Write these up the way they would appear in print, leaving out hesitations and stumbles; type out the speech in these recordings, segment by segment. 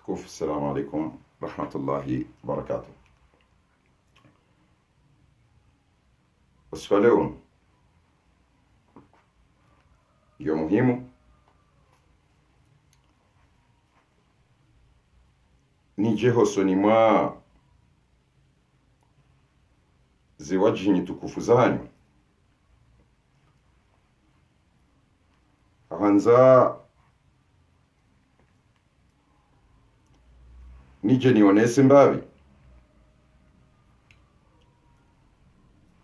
watukufu, assalamu alaikum rahmatullahi wabarakatuh. Usiku wa leo ndio muhimu nije hosoni mwa ziwajinyi tukufu zanyu ahanza nije nionese mbavi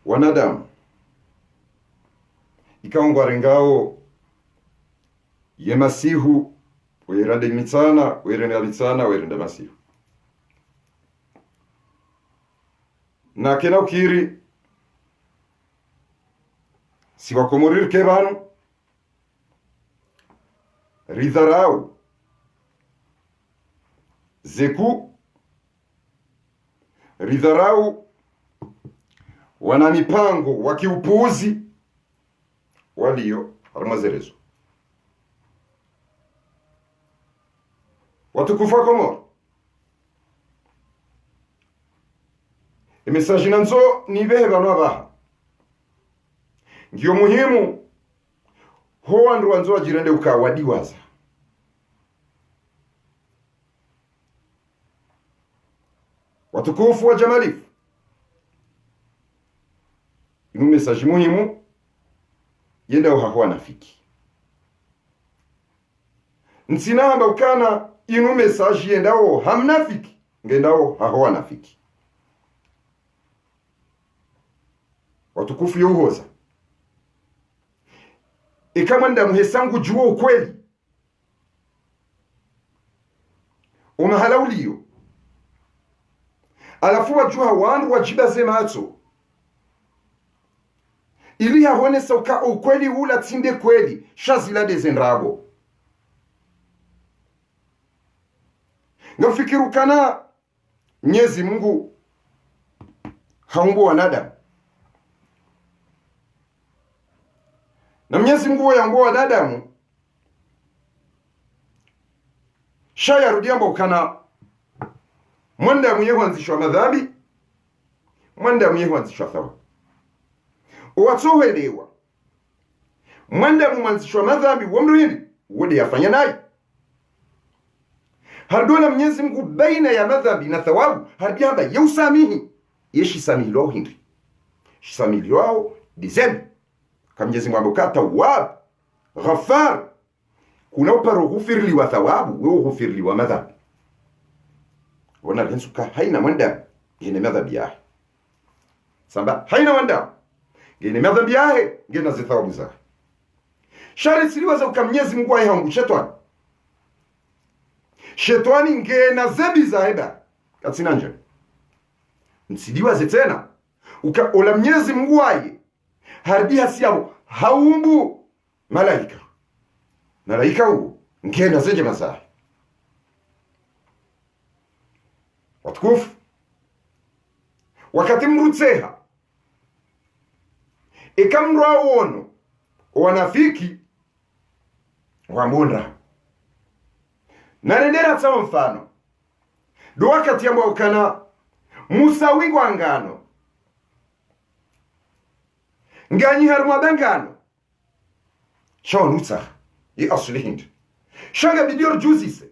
wanadamu ikaungwa rengao ye masihu werande werenda masihu na kena ukiri siwakomoririke banu ridharau zeku ridharau wana mipango wa kiupuuzi walio armazerezo watukufu wa Komoro. Emesaji nanzo nibehe banu abaha ngiyo muhimu ho wandu wanzo wajirende ukawadiwaza watukufu wa jamalifu. Inu mesaji muhimu yenda uhahuwa nafiki nsinahamba ukana inu mesaji yendao hamnafiki ngendao hahuwa nafiki watukufu yuhoza ikama ndamuhesangu juwa ukweli umahalauliyo alafu wajuha wandu wajibaze mato ili hahone sauka ukweli ula tinde kweli shazila dezendrabo ngafikiru kana Mwenyezi Mungu haumbo wanadamu na Mwenyezi Mungu yaumbo wanadamu shaya rudiambo kana mwanda mwehuanzishwa madhambi mwanda mwehuanzishwa thawa uwatohelewa mwanda mwanzishwa madhambi wamruhindi wode yafanya naye hardola Mwenyezi Mungu baina ya madhambi na thawabu harbiamba yeusamihi yeshi samilo hindi shisamilo dizem kama Mwenyezi Mungu ambokata tawwab ghafar kuna uparo ghufirli wa thawabu wewe ghufirli wa madhambi wana rensuka haina mwanda gene madhambi yahe samba haina mwanda gene madhambi yahe gene zithawabu zake shari siliwaza ukamnyezi Mungu ahe hangu shetwani ngena zebi zaida katsinanja nsiliwaze tena ola Mwenyezi Mungu aye harbi hasiyabo haumbu malaika huo ngena zeje mazahi watukufu wakati mrutseha ikamrwa wono wanafiki wamunda narendera tsawa mfano do wakati ambao kana Musa wingwa ngano nganyi harma dangano shon utsa i aslihind shanga bidior juzise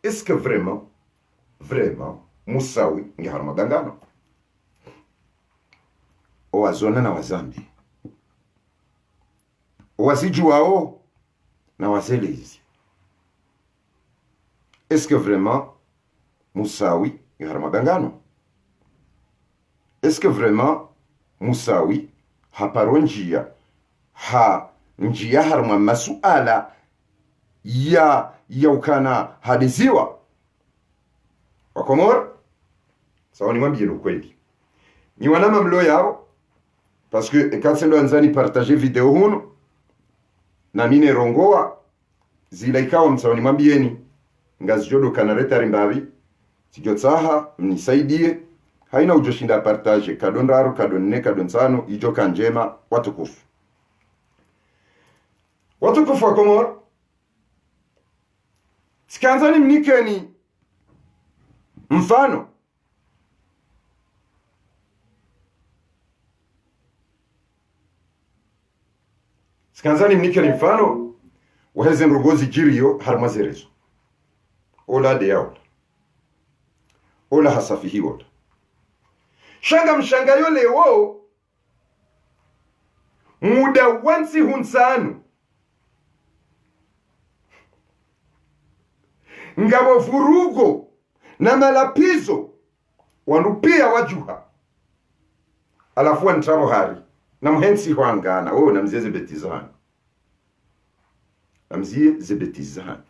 est-ce que vraiment Musawi ngi harma dangano o wazona na wazambi o wasijuao na wazelezi est-ce que vraiment Musawi ngi harma dangano est-ce que vraiment Musawi haparonjia njia harma masuala ya ukana hadiziwa wakomor sawa ni mwambie ukweli ni wanama mlo yao parce que katsendo anzani partager video huno na mine rongoa zila ikawa msawa ni mwambieni ngazijodo kanareta rimbavi sijotsaha mnisaidie haina ujoshinda partage kadon raro kadon ne kadon sano ijoka njema watukufu wa Komoro sikanzani mnikeni Mfano, sikanzani mnikeni mfano waheze nrogozi jiriyo harmazerezo ola de yaola ola hasafihi ola shanga mshanga yole wo muda wansi hunsanu ngabo vurugo na malapizo wanupia wajuha alafu wantrabo hari na mhensi huangana na mzie zebetizana na mzie zebetizana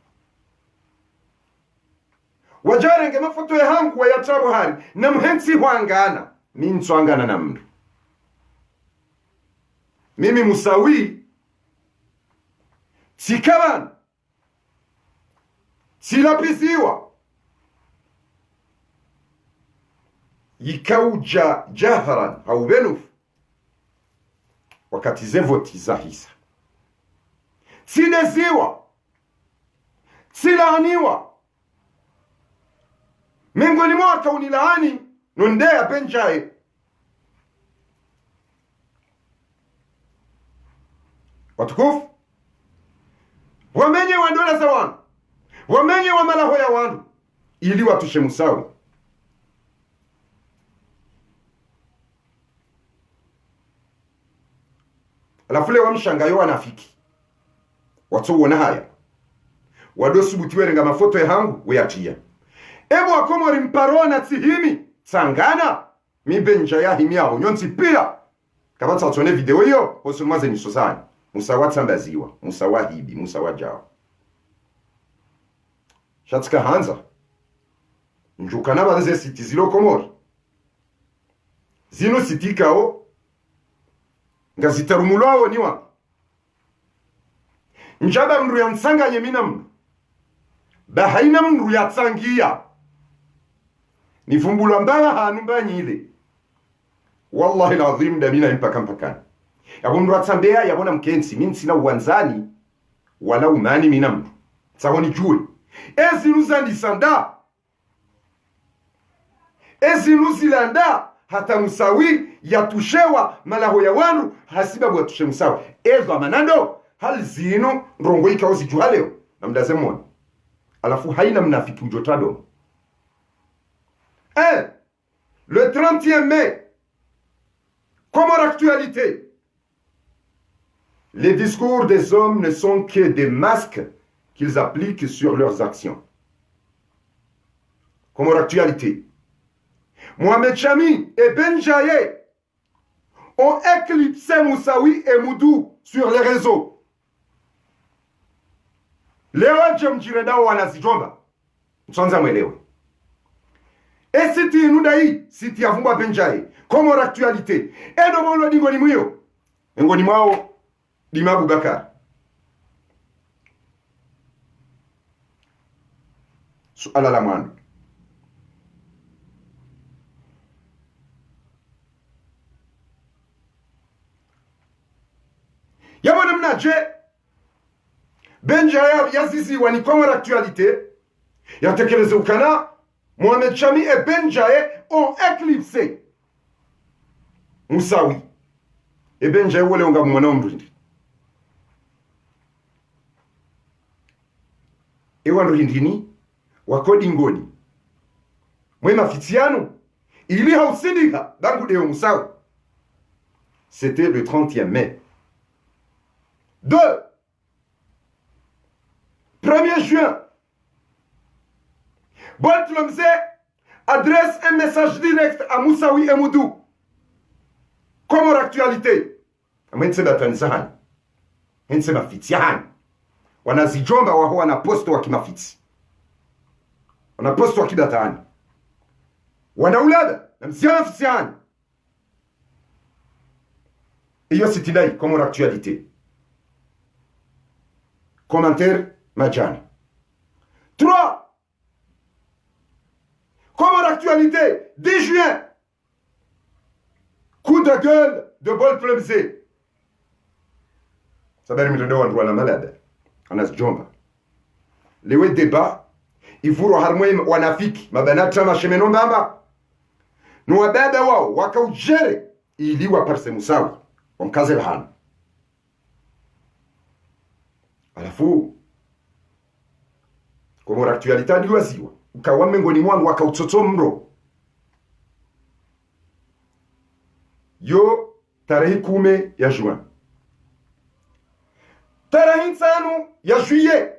wajarenge mafoto ya hangu wa yatrabo hari na mhensi huangana mintswangana na mndu mimi musawi sikaban silapiziwa yikauja jahran au benuf wakati zevotiza hisa sineziwa silaaniwa miongoni mwaka unilaani nondea penjae watukufu wamenye wa dola za wandu wamenye wa malaho ya wandu ili watushe musawi alafule wa mshangayo wanafiki watuona haya wadosubutiwe renga mafoto ya hangu weyatia ebo wakomori mparona tsihimi tsangana mibenja ya himiao nyonsi pia kabata watone video hiyo hosumaze nisosani musawa tsambaziwa musawa hibi musawa jao shatika hanza njukana banze siti zilo komori zino sitikao nga zitarumulwawo niwa njaba mndu ya nsanganye mina mndu bahaina mndu ya tsangia nifumbulwa mbala hanu mbanyile wallahi alazim damina mpaka mpakani yabo mndu atsambea yabona mkensi minsina uwanzani wala umani mina mndu tsahoni juwe ezinu zilanda hata musawi yatushewa malaho ya wanu hasiba bwatushe musawi ezo amanando hali zinu rongo ikao zijuha leo na mdazemoni alafu haina mnafiki ujotado le 30e mai comme en actualité les discours des hommes ne sont que des masques qu'ils appliquent sur leurs actions. Comme en actualité, Mohamed Chami et Ben Jaye ont éclipsé Moussaoui et Moudou sur les réseaux. Leo Jemjiredao wanazijomba. Msonza mwelewe. Et si tu nous daï, si tu avumba Ben Jaye, comme en actualité, et no molo dingoni muyo. Ngoni mwao Dimabu Bakar. Suala la mwandu. Yabona mnaje Benjaya yazizi wani kwa l'actualité yatekeleze ukana Mohamed Chami et Benjaye ont éclipsé Moussaoui et Benjaye wale onga mwana mrindi ewa ndini wakodi ngoni mwema fitiano ili hausindika dangu deo Moussaoui. C'était le 30e mai. 2. 1er juin, Boltlomze adresse un message direct à Moussaoui et Moudou. Comme en actualité. Mwensema tanzani. Mwensema fitiani. Wanazijomba waho wanaposto wakimafiti. Wanaposto wakidatani. Wanaulada. Na msiana fitiani. Iyo sitilai comme en actualité. Commentaire Majani. 3. Comme en actualité, 10 juin, coup de gueule de Boltlomze. Ça va me donner un droit à la malade. On a ce jomba. Les débat, ivuro harmwe wanafiki mabanata mashemeno mbamba no wababa wao wakaujere iliwa parse Musawi wamkaze bahana alafu kwa actuality aliwaziwa ukawa mengoni mwangu wakautsotso mro yo tarehe 10 ya juin tarehe 5 ya juillet.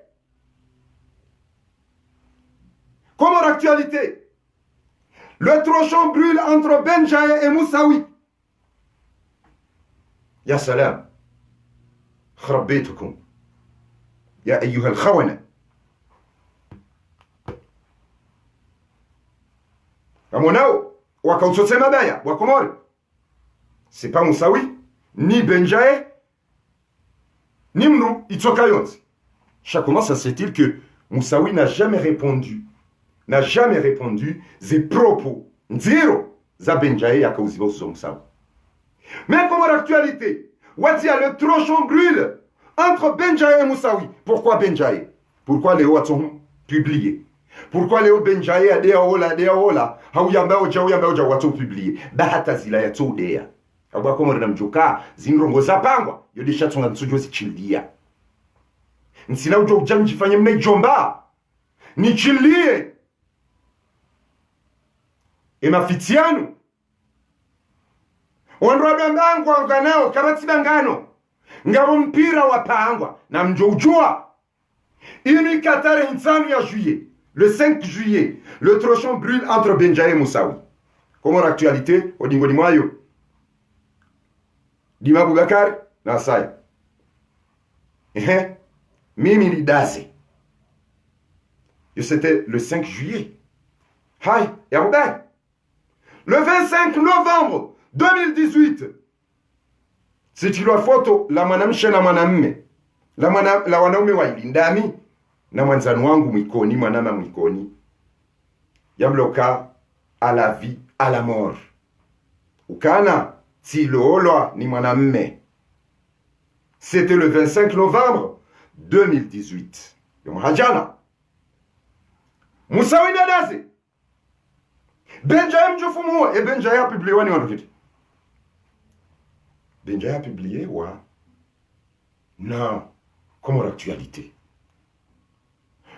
Comme en actualité, le tronçon brûle entre Benjaye et Moussaoui. يا سلام خرب بيتكم يا أيها الخونة. Amonao wakautsote mabaya wakomori. C'est pas Moussaoui ni Benjaye ni Mnou itsoka yonzi. Comment ça se fait-il que Moussaoui n'a jamais répondu des propos nziro za Benjaye yakauziba uso Moussaoui. Mais comme en actualité, Watia le tronçon brûle entre Benjaye et Moussaoui. Pourquoi Benjaye? Pourquoi les hauts sont publiés? Pourquoi les hauts Benjaye a des ola hauyamba oja watu publié? Bahata zila ya todea. Abwa komo na mjoka zinrongo za pangwa yodisha tsunga nsujo zichilia. Nsina ujo ujamjifanye mne jomba. Nichilie. Emafitiano wanrwada mbangu wanganao kabatiba ngano ngabo mpira wapangwa na mjojua ini katare insanu ya juillet le 5 juillet le tronçon brûle entre Benjaye et Moussaoui. Comme l'actualité odingo di mwayo Dima Boubacar na saya mimi ni dase yo c'était le 5 juillet hai ya mudai. Le 25 novembre 2018, si tu dois photo la mwanamshe na mwanamme la wanaume wa ilindami na mwanzani wangu mwikoni mwanama mwikoni yamloka à la vie à la mort ukana si loolwa ni mwanamme. C'était le 25 novembre 2018 yomhajana Moussaoui Nadase Benjaye mjofumua et Benjaye a publié wani wanokiti. Benjaye a publié wa non comme l'actualité.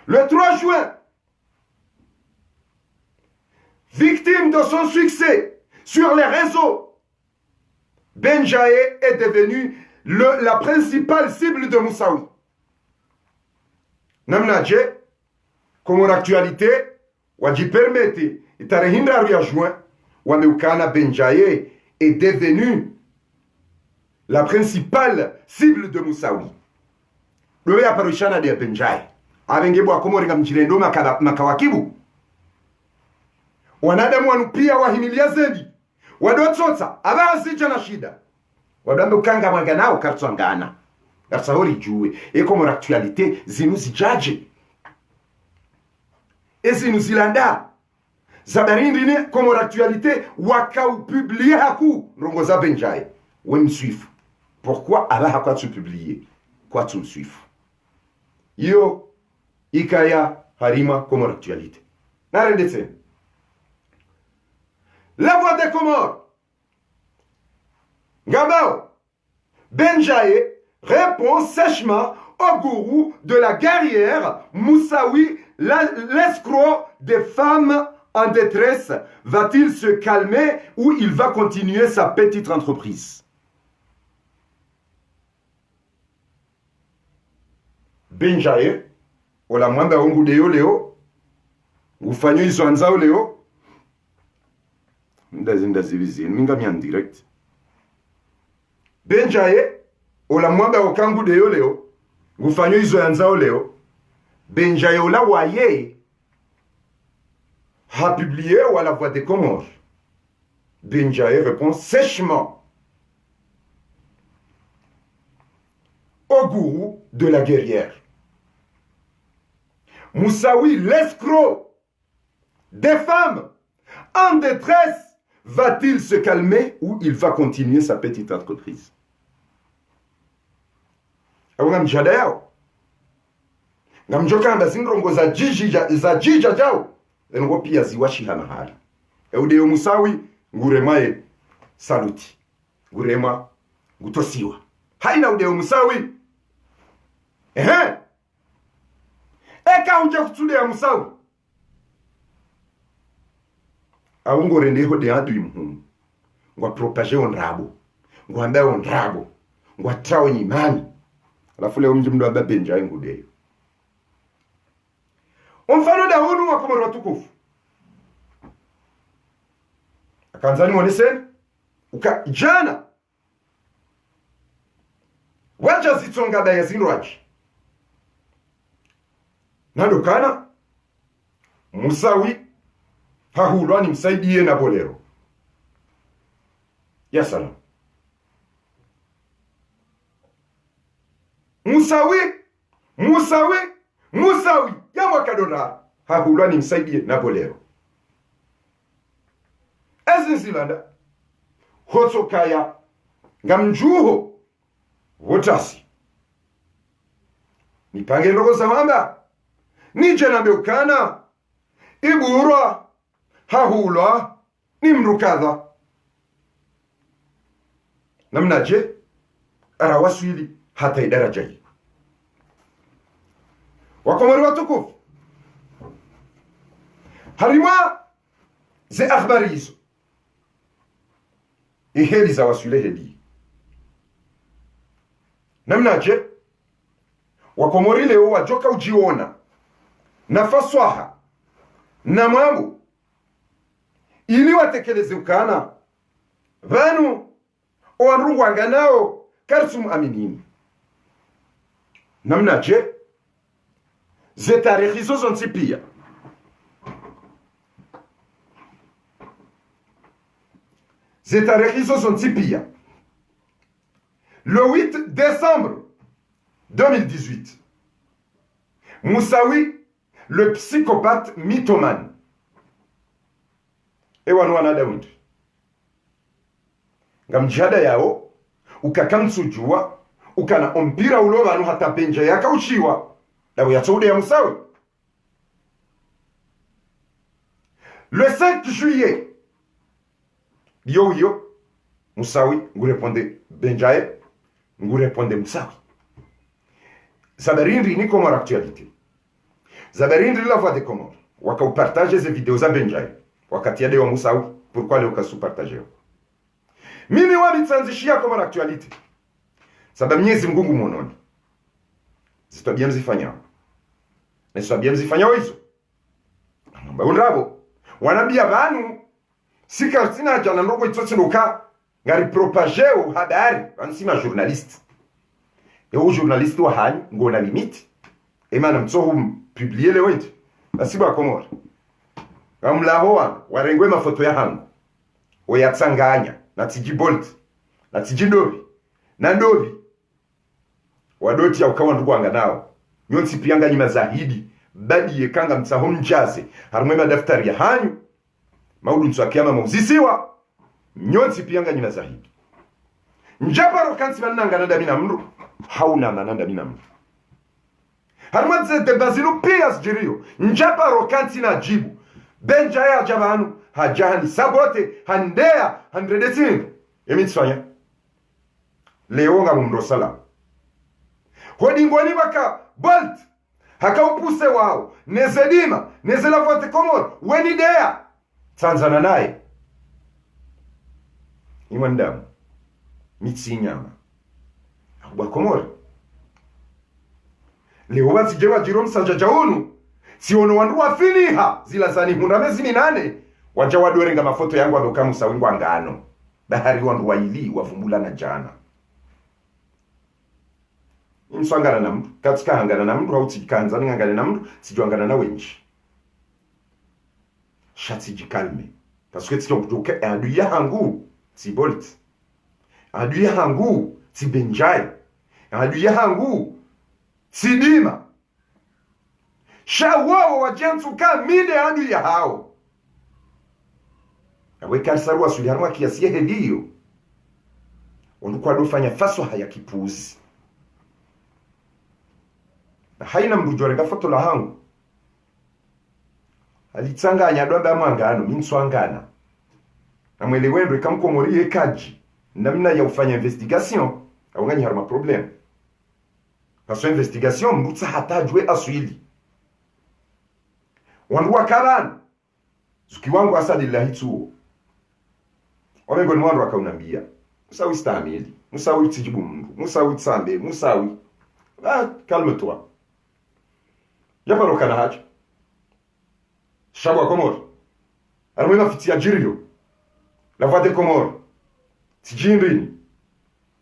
Le 3 juin, victime de son succès sur les réseaux, Benjaye est devenu la principale cible de Moussaoui. Namnaje comme l'actualité waji permettre tarehe 3 ya juin wameukana Benjaye est devenu la principale cible de Moussaoui. Lowe aparishana de Benjaye abengebwa komoringa mjirendo makawakibu wanadamu wanupia wahimilia zedi wadotsotsa abazija na shida wadambe ukanga mwanganao kartswangana garsahori juwe comme l'actualité zinu zijaje ezinu zilanda zabarindine comme l'actualité wakau publier haku rongoza Benjaye wem suifu. Pourquoi Allah a tu publié quoi tu suifu yo ikaya harima comme l'actualité narendetse la voix des Comores Gabao Benjaye répond sèchement au gourou de la guerrière Moussaoui, l'escroc des femmes en détresse. Va-t-il se calmer ou il va continuer sa petite entreprise? Benjaye ola mwamba ongu deyo leo ufanyo iso anzao leo ndazivizi minga mi en direct. Benjaye ola mwamba okangu deyo leo ufanyo iso anzao leo. Benjaye ola waye a publié ou à la voix des Comores. Benjaye répond sèchement au gourou de la guerrière. Moussaoui, l'escroc des femmes en détresse, va-t-il se calmer ou il va continuer sa petite entreprise? na mjoka amba zingrongo za jija jao ngo pia ziwashi hana hali eudeo musawi nguremae saluti ngurema gutosiwa haina udeo musawi eka unje kutule ya musawi aungore ndeho de adu imuhumu ngwa propage onrabo ngwa ambaye onrabo ngwa trao nyimani alafu leo mji mdo ababe njai ngudeyo mfano Daudi wa Komoro watukufu akanzani wanise uka jana wacha zitonga da yazinwaji nadokana musawi hahulwa ni msaidie na bolero ya salam musawi ya mwakadona hahulwa ni msaidie na bolero ezinzilanda hotsokaya ngamjuho wotasi nipange ndogo zamamba nije na beukana iburwa hahulwa ni mrukadha namnaje arawaswili hata idaraja hii wakomori watukufu harima ze akhbari hizo iheli za waswile hedi namnaje wakomori leo wajoka ujiona na faswaha na mambo ili watekeleze ukana vanu owanrungu anganao karsum aminini namnaje ze tarehe hizo zonsi pia le 8 décembre 2018 Moussaoui le psychopathe mythomane ewanwana Daudi ngamjada yao ukakamsujua ukana ompira ulo vanhu hata penja yakauchiwa dawo yatoude ya Moussaoui le 5 juillet yo Moussaoui ngureponde benjaye ngureponde Moussaoui Zabarindri ni Comore actualité Zabarindri la voix des Comores wakaupartage ze video za benjaye wakati yade wa Moussaoui pourquoi leo kasupartage mimi wabitsanzishia Comore actualité sababu Mwenyezi Mungu mononi zitobia mzifanya na zitobia mzifanya hizo namba unrabo wanambia banu sika sina jana ndoko itsotsindoka ngari propageo habari ansima journaliste et journaliste wa hanyu ngona limite emana mtsohu publier le went basiba Komore ngamlahoa warengwe mafoto ya hangu oyatsanganya na tijibolt na tijindobi na ndobi wadoti ya ukawa ndukwanga nao nyonsi piyanga nyima zahidi badi yekanga mtsaho mjaze harumwe madaftari ya hanyu maudu mswakiama mauzisiwa nyonsi piyanga nyima zahidi njaparo kansi mananga nanda mina mndu hauna mananda mina mndu harumwe zete bazilu pia sjirio njaparo kansi na jibu benja ya jabanu hajahani sabote handea handredetin emitswanya leonga mumro salam hodingoni baka bolt hakaupuse wao nezedima nezela vote Komore wenidea Tanzania naye imwandamu mitsinyama abwa Komore leo batsijewa jirom sanja jaunu siono wandu afiniha zila zani hundamezi ni nane waja wadorenga mafoto yangu adoka Moussaoui ngwangano bahari wandu waili wavumbula na jana inswangana na mtu katika hangana na mtu hautikanza ngangana na mtu sijuangana na wenji shati jikalme parce que tu doke aduya hangu si bolt aduya hangu si benjai aduya hangu si dima shawo wajentu ka mide aduya hao awe karsaru asulihanwa kiasi hediyo ondukwa dofanya faso haya kipuzi haina mrujorenga foto la hangu alitsanganya domba mwangano minswangana na mwele wendo ikamkomorie kaji namna ya ufanya investigation aunganya harma problem parce investigation mbutsa hatajwe aswili wandu wakarana suki wangu asalillahi tu omengo ni wandu wakaunambia musawi stamili musawi tijibu mundu musawi tsambe musawi calme-toi yapa lokana haja Chabwa Comore. Armena fiti Algerio. La voix des Comores. Tijindini.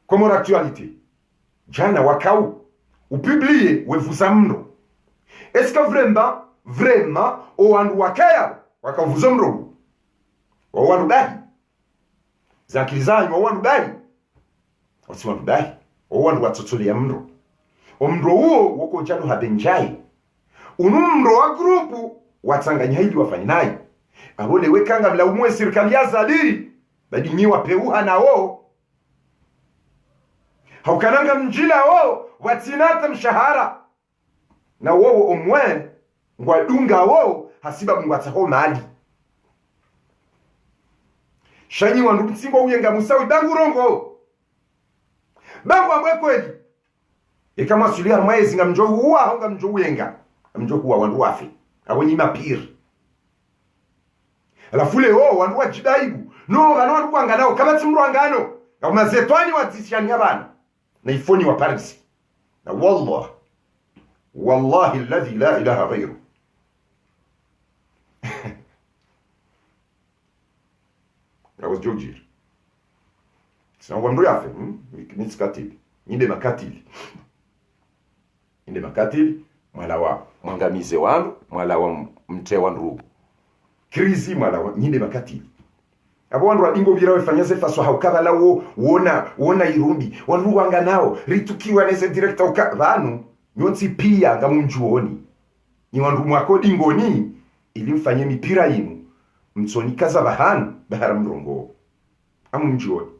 Comore actualité. Jana wakau. Ou publié ou vous amno. Est-ce que vraiment o andu wakaya waka vous amro. O wandu dahi. Zakilizani o wandu dahi. O si wandu dahi. O wandu watotoli ya mro. O mro huo wako jano habenjai. Unumro wa grupu watanganya hili wafanya naye abole wekanga mla umwe serikali ya zali badinyi wapeuha nao haukananga mjila wao watinata mshahara na wao umwe ngwadunga wao hasiba mngwataho mali shanyi wandu mtsingo uyenga musawi bangurongo bangu amwe kweli kama sulia mwezi ngamjo huwa honga mjo uyenga mjo huwa wandu wafi awonyi mapiri alafu leo wandu wajidaibu no bano wandu wanganao kama timru wangano na mazetwani watishani abana na ifoni wa Paris na wallahi alladhi la ilaha ghayru I was joking sina wandu yafe nitsikatili ninde makatili mwala wa mwangamize wandu mwala wa mte wandu krizi mwala wa nyinde makatili abo wandu radingo bira wefanyaze faso haukaba lawo wona irumbi wandu wanga nao ritukiwa nese director uka banu nyonsi pia ngamunjuoni ni wandu mwako dingoni ili mfanye mipira yinu mtsoni kaza bahanu bahara mrongo amunjuoni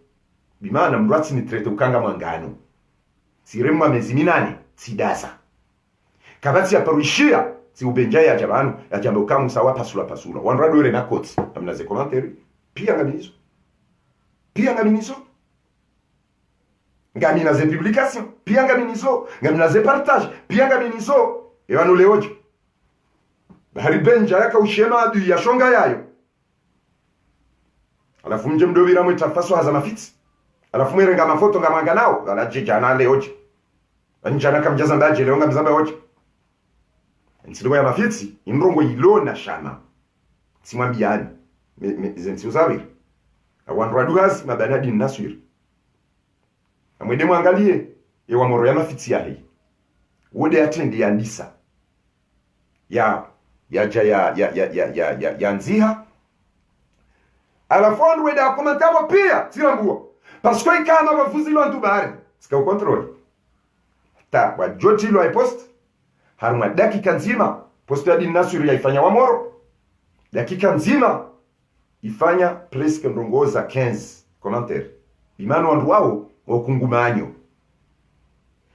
bimana mrwatsi ni trete ukanga mangano siremma mezi minane sidasa kabati ya paruishia si ubenjaya ya jabanu ya jambo kamu sawa pasula wanrado yore na koti amna ze commentary pia ngaminizo ngamina ze publication pia ngaminizo ngamina ze partage pia ngaminizo ewanu leoje bahari benja yaka ushema adu ya shonga yayo alafu mje mdobira mwita faso haza mafiti alafu mwere nga mafoto nga manganao gala jijana leoje anjana kamjaza mbaje leonga mzamba oje nsiluwa ya mafiti imrongo ilona shama simwambiani zensi uzawiri awandu waduhazi mabanadi naswiri amwede mwangalie ewa moro ya mafiti yahe wode atendi ya ndisa ya nziha alafu wandu wede akomentabo pia tirambuwa pasko ikama wafuzi lo antubare sika ukontroli ta wajoti lo aipost haruma dakika nzima posto ya dini naswiri ya ifanya wamoro dakika nzima ifanya presque ndongoza 15 commentaire imano wandu wao wakungumanyo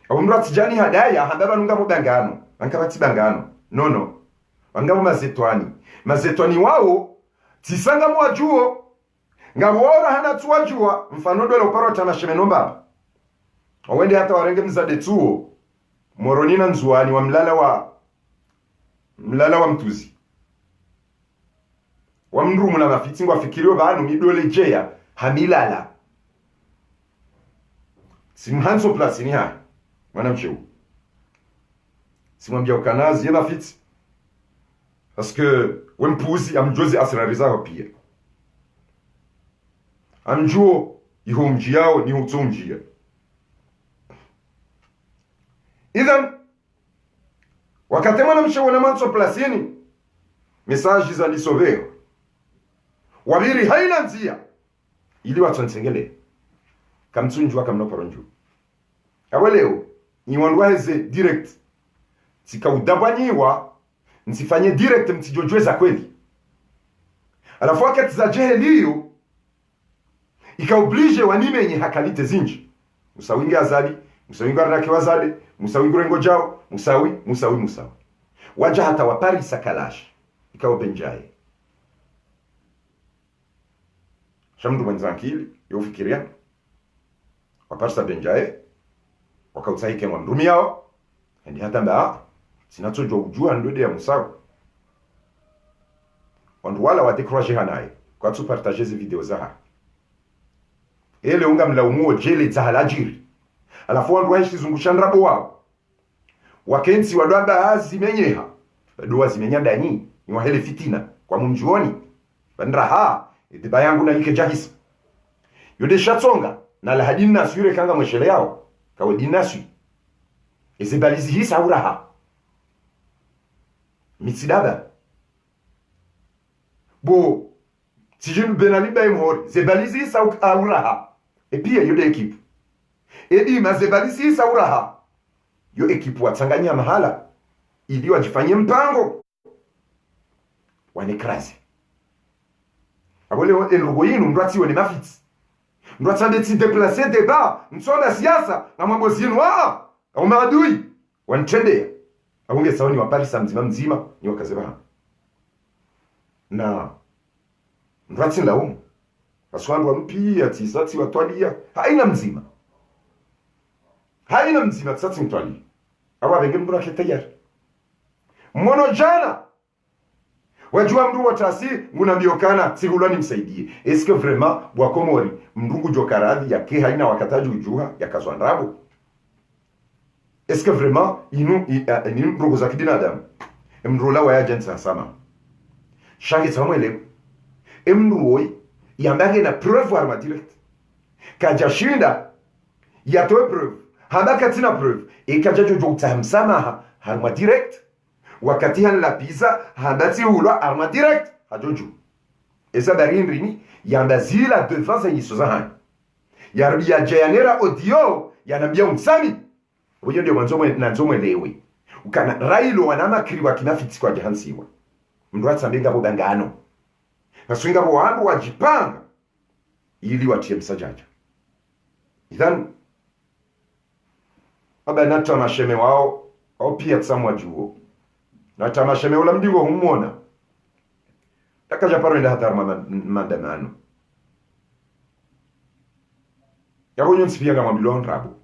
awumra tijani hadaya handaba nunga mudangano ankabati bangano no wangabo mazetwani wao tisanga mwajuo ngabora hana tuwajua mfano dole uparota na shemenomba awende hata warenge mzade tuo moronina nzuani wa mlala wa mtuzi wa mrumu na mafiti ngwa fikirio banu midole jeya hamilala simhanso plasi ni haya mwana mcheu simwambia ukanazi yena fiti parce que wempuzi amjozi asirariza hopia amjuo iho mjiao ni hutu mjia idhan wakati mwana mcheu na manso plasini mesaji za lisoveo wabiri haina nzia ili watu nsengele kamtsunjwa kamnoporonju aweleo ni wanduweze direct tikaudabwanyiwa nsifanye direct mtijojweza kweli alafu wakati za jeheliyo ikaoblige wanimenye hakalite zinji usawingi azali musawi ngarna kiwazade musawi ngurengo jao musawi waja hata wapari sakalash ikawa benjaye shamdu mwanzankili yofikiria waparsa benjaye wakautsaike mwandumi yao ndi hata mba sinatsojo ujua ndode ya musawi wandu wala wadekourager hanaye kwa tu partager hizi video za ele unga mlaumu jele za halajiri alafu wandu waishi zungusha nrabo wao wakensi wadwamba azimenyeha doa zimenya dani ni wahele fitina kwa munjuoni bandraha itiba yangu na yike jahisa yode shatsonga na la hadina sure kanga mweshele yao kawe dinasui ezebalizi hisa uraha mitsidaba bo tijinu benali baimhor zebalizi hisa uraha epia yode ekipu edima zebalizi hisa uraha yo ekipu watanganya mahala ili wajifanye mpango wanekrazi abole elugo yinu ndwati wone mafiti ndwati ndeti déplacer débat msonda siasa na mambo zinu au maadui wantende abunge saoni wa Paris mzima ni wakazeba na ndwati ndaumu aswandu wa mpia tisati watwalia haina mzima tsati mtwalia aba benge mbura ketayari mwono jana wajua mdu watasi nguna biokana sigulani msaidie eske vraiment bwakomori mndungu jokaradhi yake haina wakataji ujuha yakazwandrabu eske vraiment inu mrugo za kibinadamu mrula wa agency sama shangi tsamwele mruoi yambage na preuve arma direct kajashinda yatoe preuve habaka tina preuve ikajajo jotamsama arma direct wakati han la pizza handati ulwa arma direct hajoju esa darindrini yandazila defense yisoza han yarbi ya jayanera audio yanambia umsami huyo ndio mwanzo lewe ukana railo wanama kiriwa kinafiti kwa jahansiwa mndwatsa mbenga bodangano naswinga wandu wajipanga ili watie msajaja idhan aba nata masheme wao au pia tsamwa juo na tamasheme ula mdigo humona takaja parwenda hatar mandamano yabonyo nsipianga mabilon rabu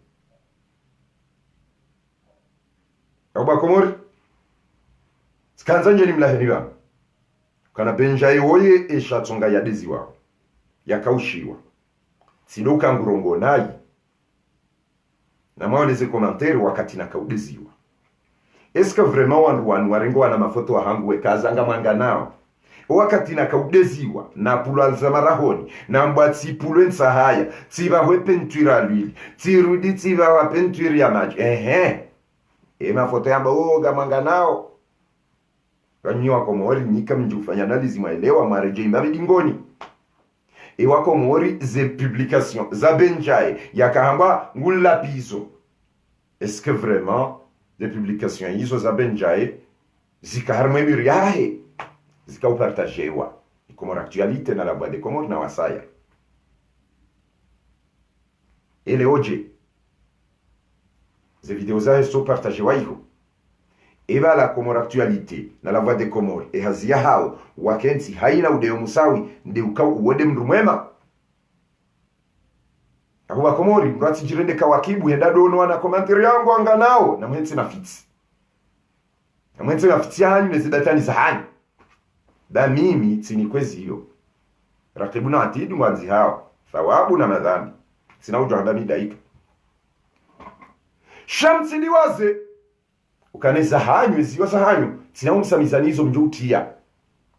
yaba komori skanzanje ni mlaheniwa kana benjai woye eshatsonga yadeziwa yakaushiwa sidoka ngurongo nayi na mwaleze commentaire wakati nakaudeziwa. Est-ce que vraiment wanu warengo wana mafoto wa hangu wekazanga mwanga nao? Wakati nakaudeziwa na pula zamarahoni na mbwati pulwe nsahaya tiba we pentuira l'huile tirudi tiba wa pentuira ya maji mafoto yamba oga mwanga nao kanyi wako mwori nika mjufanya analizi maelewa mareje imbabi dingoni wako mwori ze publication za benjaye yakahamba ngula piso. Est-ce que vraiment des publications hizo za benjaye zikaharmemiri yahe zikaupartajewa ikomora actualite na la voix des Comores na wasaya ele oje ze video zahe so partajewa hiyo eba la Comore actualite na la voix des Comores hazia hao wakensi haina udeo musawi ndi ukau uwede mndu mwema akuba Comori mrati jirende kawakibu henda dono wana komantiri yangu anga nao na mwenzi na fiti hanyu nezidatani za hanyu da mimi tini kwezi hiyo rakibu na atidu mwanzi hao thawabu na madhambi sina ujo handami daika shamsi liwaze ukaneza hanyu ziwa za hanyu sina umsamizanizo mjutia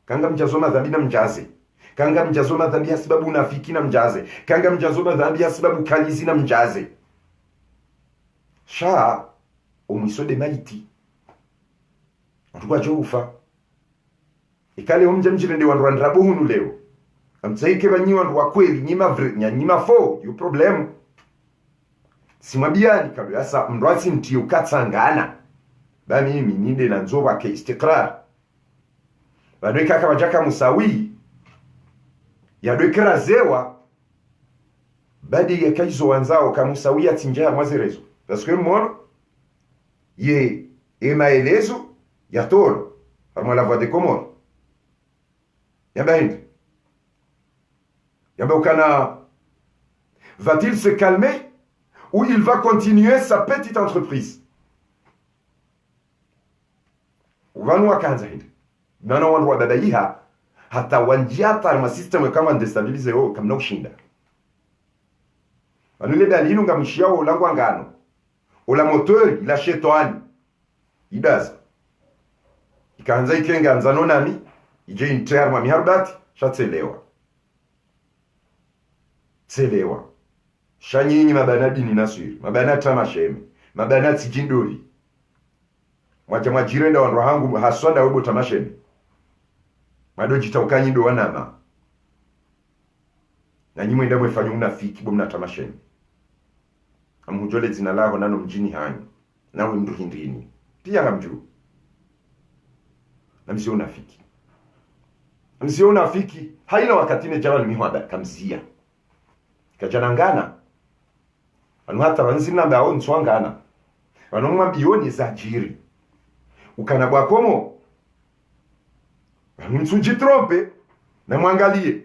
kanga mjazoma dhambi na mjaze kanga mjazoma dhambi ya sababu unafiki na mjaze kanga mjazoma dhambi ya sababu kalizi na mjaze shaa umwisode maiti watuwa jofa ikale mjirende wandu wandrabu hunu leo amtsaike banyi wandu wakweli nyima fo yu problemu simwabiani kalu yasa mrwati ntiyo katsangana ba mimi ninde na nzoba ke istikrar badwe kaka wajaka musawi yadwekera zewa badi ya kaizo wanzao kamusawia tinjaya mwazirezo parce que mono ye maelezo ya toro arma la voix de Comores yamba hindi yamba ukana va-t-il se calmer ou il va continuer sa petite entreprise uvanwa kanza hindi nana wandu wa babaiha hata wanjiata ma system kama destabilize o kama kushinda anule dalili ngamshia ulangwa ngano ula moteur ila shetani idaza ikaanza ikenga nzano nami ije interma miharbati shatselewa tselewa shanyinyi mabana dini nasiri mabana tamasheme mabana tijindori mwaja mwajirenda wandu hangu haswanda webo tamasheme madoji taukanyi ndo wanama na nyimwe ndamwe fanyu unafiki bo mnatamasheme amujole zina lao nano mjini hanyu nawe mndu hindini pia ngamjuu na msio unafiki msio unafiki haina wakati ne jana mihwada kamzia kajana ngana anu hata wanzi namba ao nswangana wanomwa bioni za jiri ukana bwa komo msunji trompe na mwangalie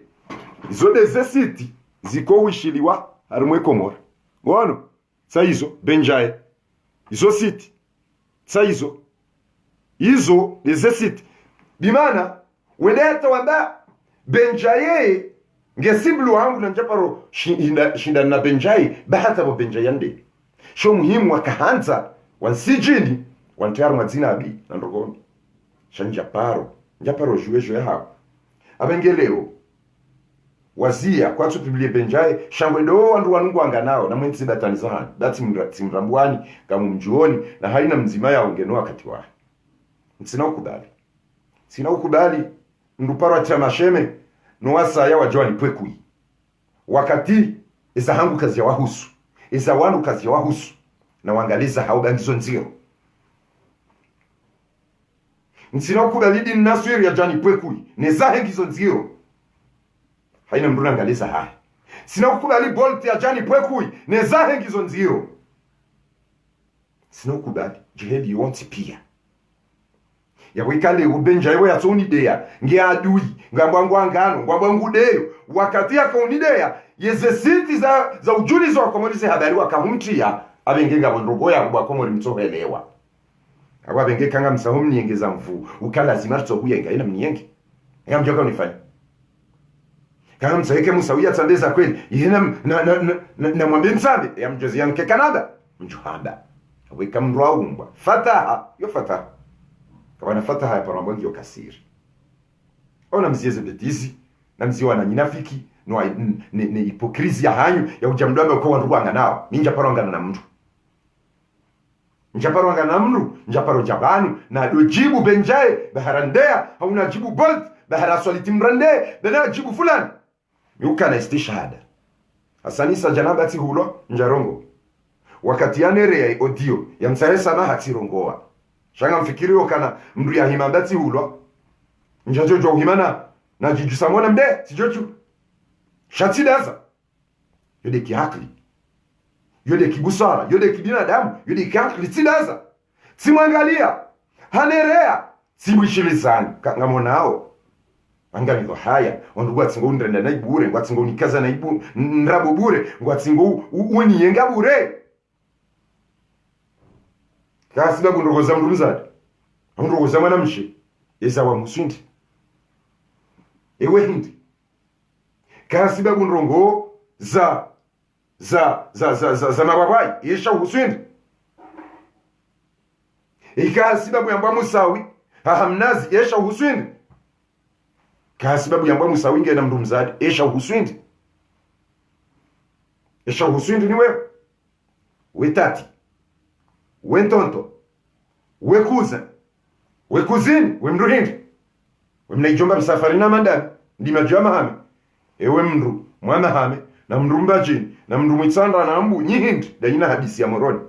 izo desesiti ziko wishiliwa harimwe Komora wono sa hizo benjaye izo siti sa hizo desesiti bimana wedeta wanda benjaye ngesiblu wangu na njaparo shinda na benjaye bahata bo benjayande sho muhimu wakahanza wansijini wantayaru mazina abi na ndogomi shanjaparo njaparo juejo ya hapo abengeleo wazia kwa tu biblia benjaye shambwe ndo wandu wanungu anganao na mwenzi bataniza hani dati mrambuani kama mjuoni na haina mzima ya ongeno wakati wahi sina ukubali nduparo atamasheme no wasaya wajwani pwekui wakati isa hangu kazi ya wahusu isa wandu kazi ya wahusu na wangaliza haubangizo nziro sina ukubali dini naswiri ya jani pwekui nezahe ngizo nziro haina mruna ngaliza haya sina ukubali bolti ya jani pwekui nezahe ngizo nziro sina ukubali jihedi yonti pia ya wikale ubenja yewe ya sonidea nge adui ngambangwa ngano ngambwangu deyo wakati ya kaunidea yeze siti za ujulizo wa Komorize habari wakahumtia abengenga bondogo ya kwa Komori mtohelewa aba benge kanga msaho mniengeza mvu ukala zimarto huyenga ina mnienge ngamjoka unifanya kama msaweke musawia tsandeza kweli yena na mwambe msambe ya mjozi yanke Canada mjuhanda weka mraumbwa fataha yo fataha kwa na fataha ya parambangi yo kasiri ona mzieze betizi na mziwa na nyinafiki no ne hipokrizia hanyu ya ujamdwame kwa wanduanga nao ninja parongana na mtu njaparwanga na mru njaparo jabanu na dojibu benjaye baharandea hauna jibu bolt bahara soliti mrande bena jibu fulani yuka na istishhada asanisa janaba ati hulo njarongo wakati yanere ya audio ya msaresa na hatirongoa shanga mfikirio kana mru ya himandati hulo njajojo uhimana na jijusamona mde sijoju shatidaza yode kiakli yode kibusara yode kibinadamu yode kiakli tidaza simwangalia hanerea simwishilizani ngamonao angami haya onduwa tsingo ndrenda na ibure ngwatsingo nikaza na ibu nrabo bure ngwatsingo uweni yenga bure kasi ndongoza mrumzadi ndongoza mwana mshi eza wa musindi ewe hindi kasi ndongo za mababai yesha usindi ikasi babu yamba musawi hahamnazi yesha usindi kasi babu yamba musawi ngena mrumzadi yesha usindi ni wewe wetati wentonto wekuza wekuzini wemruhindi wemnaijomba msafari na mandani ndima jama hame ewe mru mwana hame na mru mbajini na mru mwitsandra na mbu nyihindi danyina hadisi ya moroni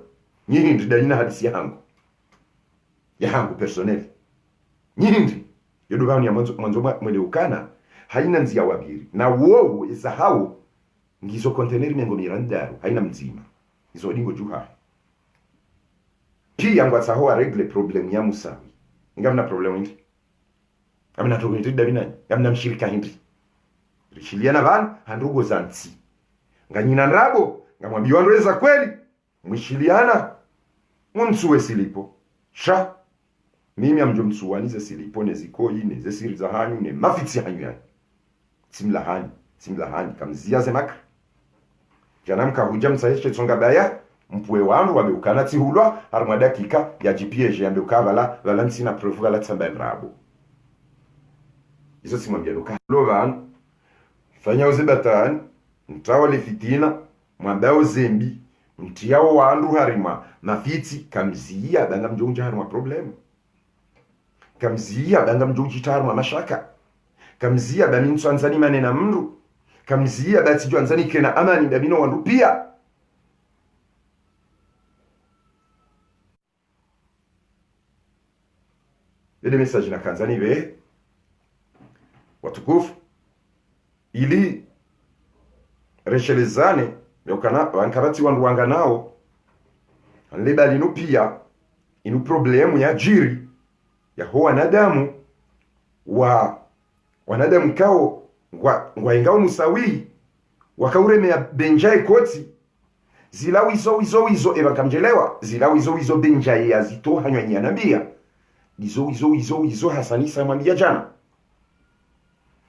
nyihindi danyina hadisi ya hangu personeli nyihindi yodugani ya mwanzo mwele ukana haina nzia wabiri na uovu isa hao ngizo konteneri mengo mirandaru haina mzima izo lingo juha pia ngwatsa ho regle problem ya musawi ngamna problem hindi amna to hindi davina amna mshirika hindi rishiliana bana handugo zanti nganyina nrabo ngamwambiwa ndweza kweli mwishiliana mumsuwe silipo sha mimi amjo msuwanize silipo neziko yine zesiri za hanyu ne mafitsi hanyu yani simlahani kamzia zemaka janamka huja msahishe tsonga baya mpwe wangu wameukana tihulwa harumwa dakika ya GPG yambeukabala bala nsina profu bala tsamba nrabo izo simwambia luka lovan fanya uzibatan mtawale fitina mwambao zembi mtiao wandu harima mafiti kamzia banga mjonja harima problem kamzia banga mjonji tarima mashaka kamzia bami ntsanzani manena mndu kamzia bati jwanzani kena amani dabino wandu pia ile message na kanzani be watukufu ili reshelezane yokana wankarati wandu wanga nao nleba linu pia inu problemu ya jiri ya ho wanadamu wanadamu kao ngwa ingao musawi wakauremea benjai koti zilawizo eba kamjelewa zilawizo benjai azito hanywa nyanabia izo hasanisa mwambia jana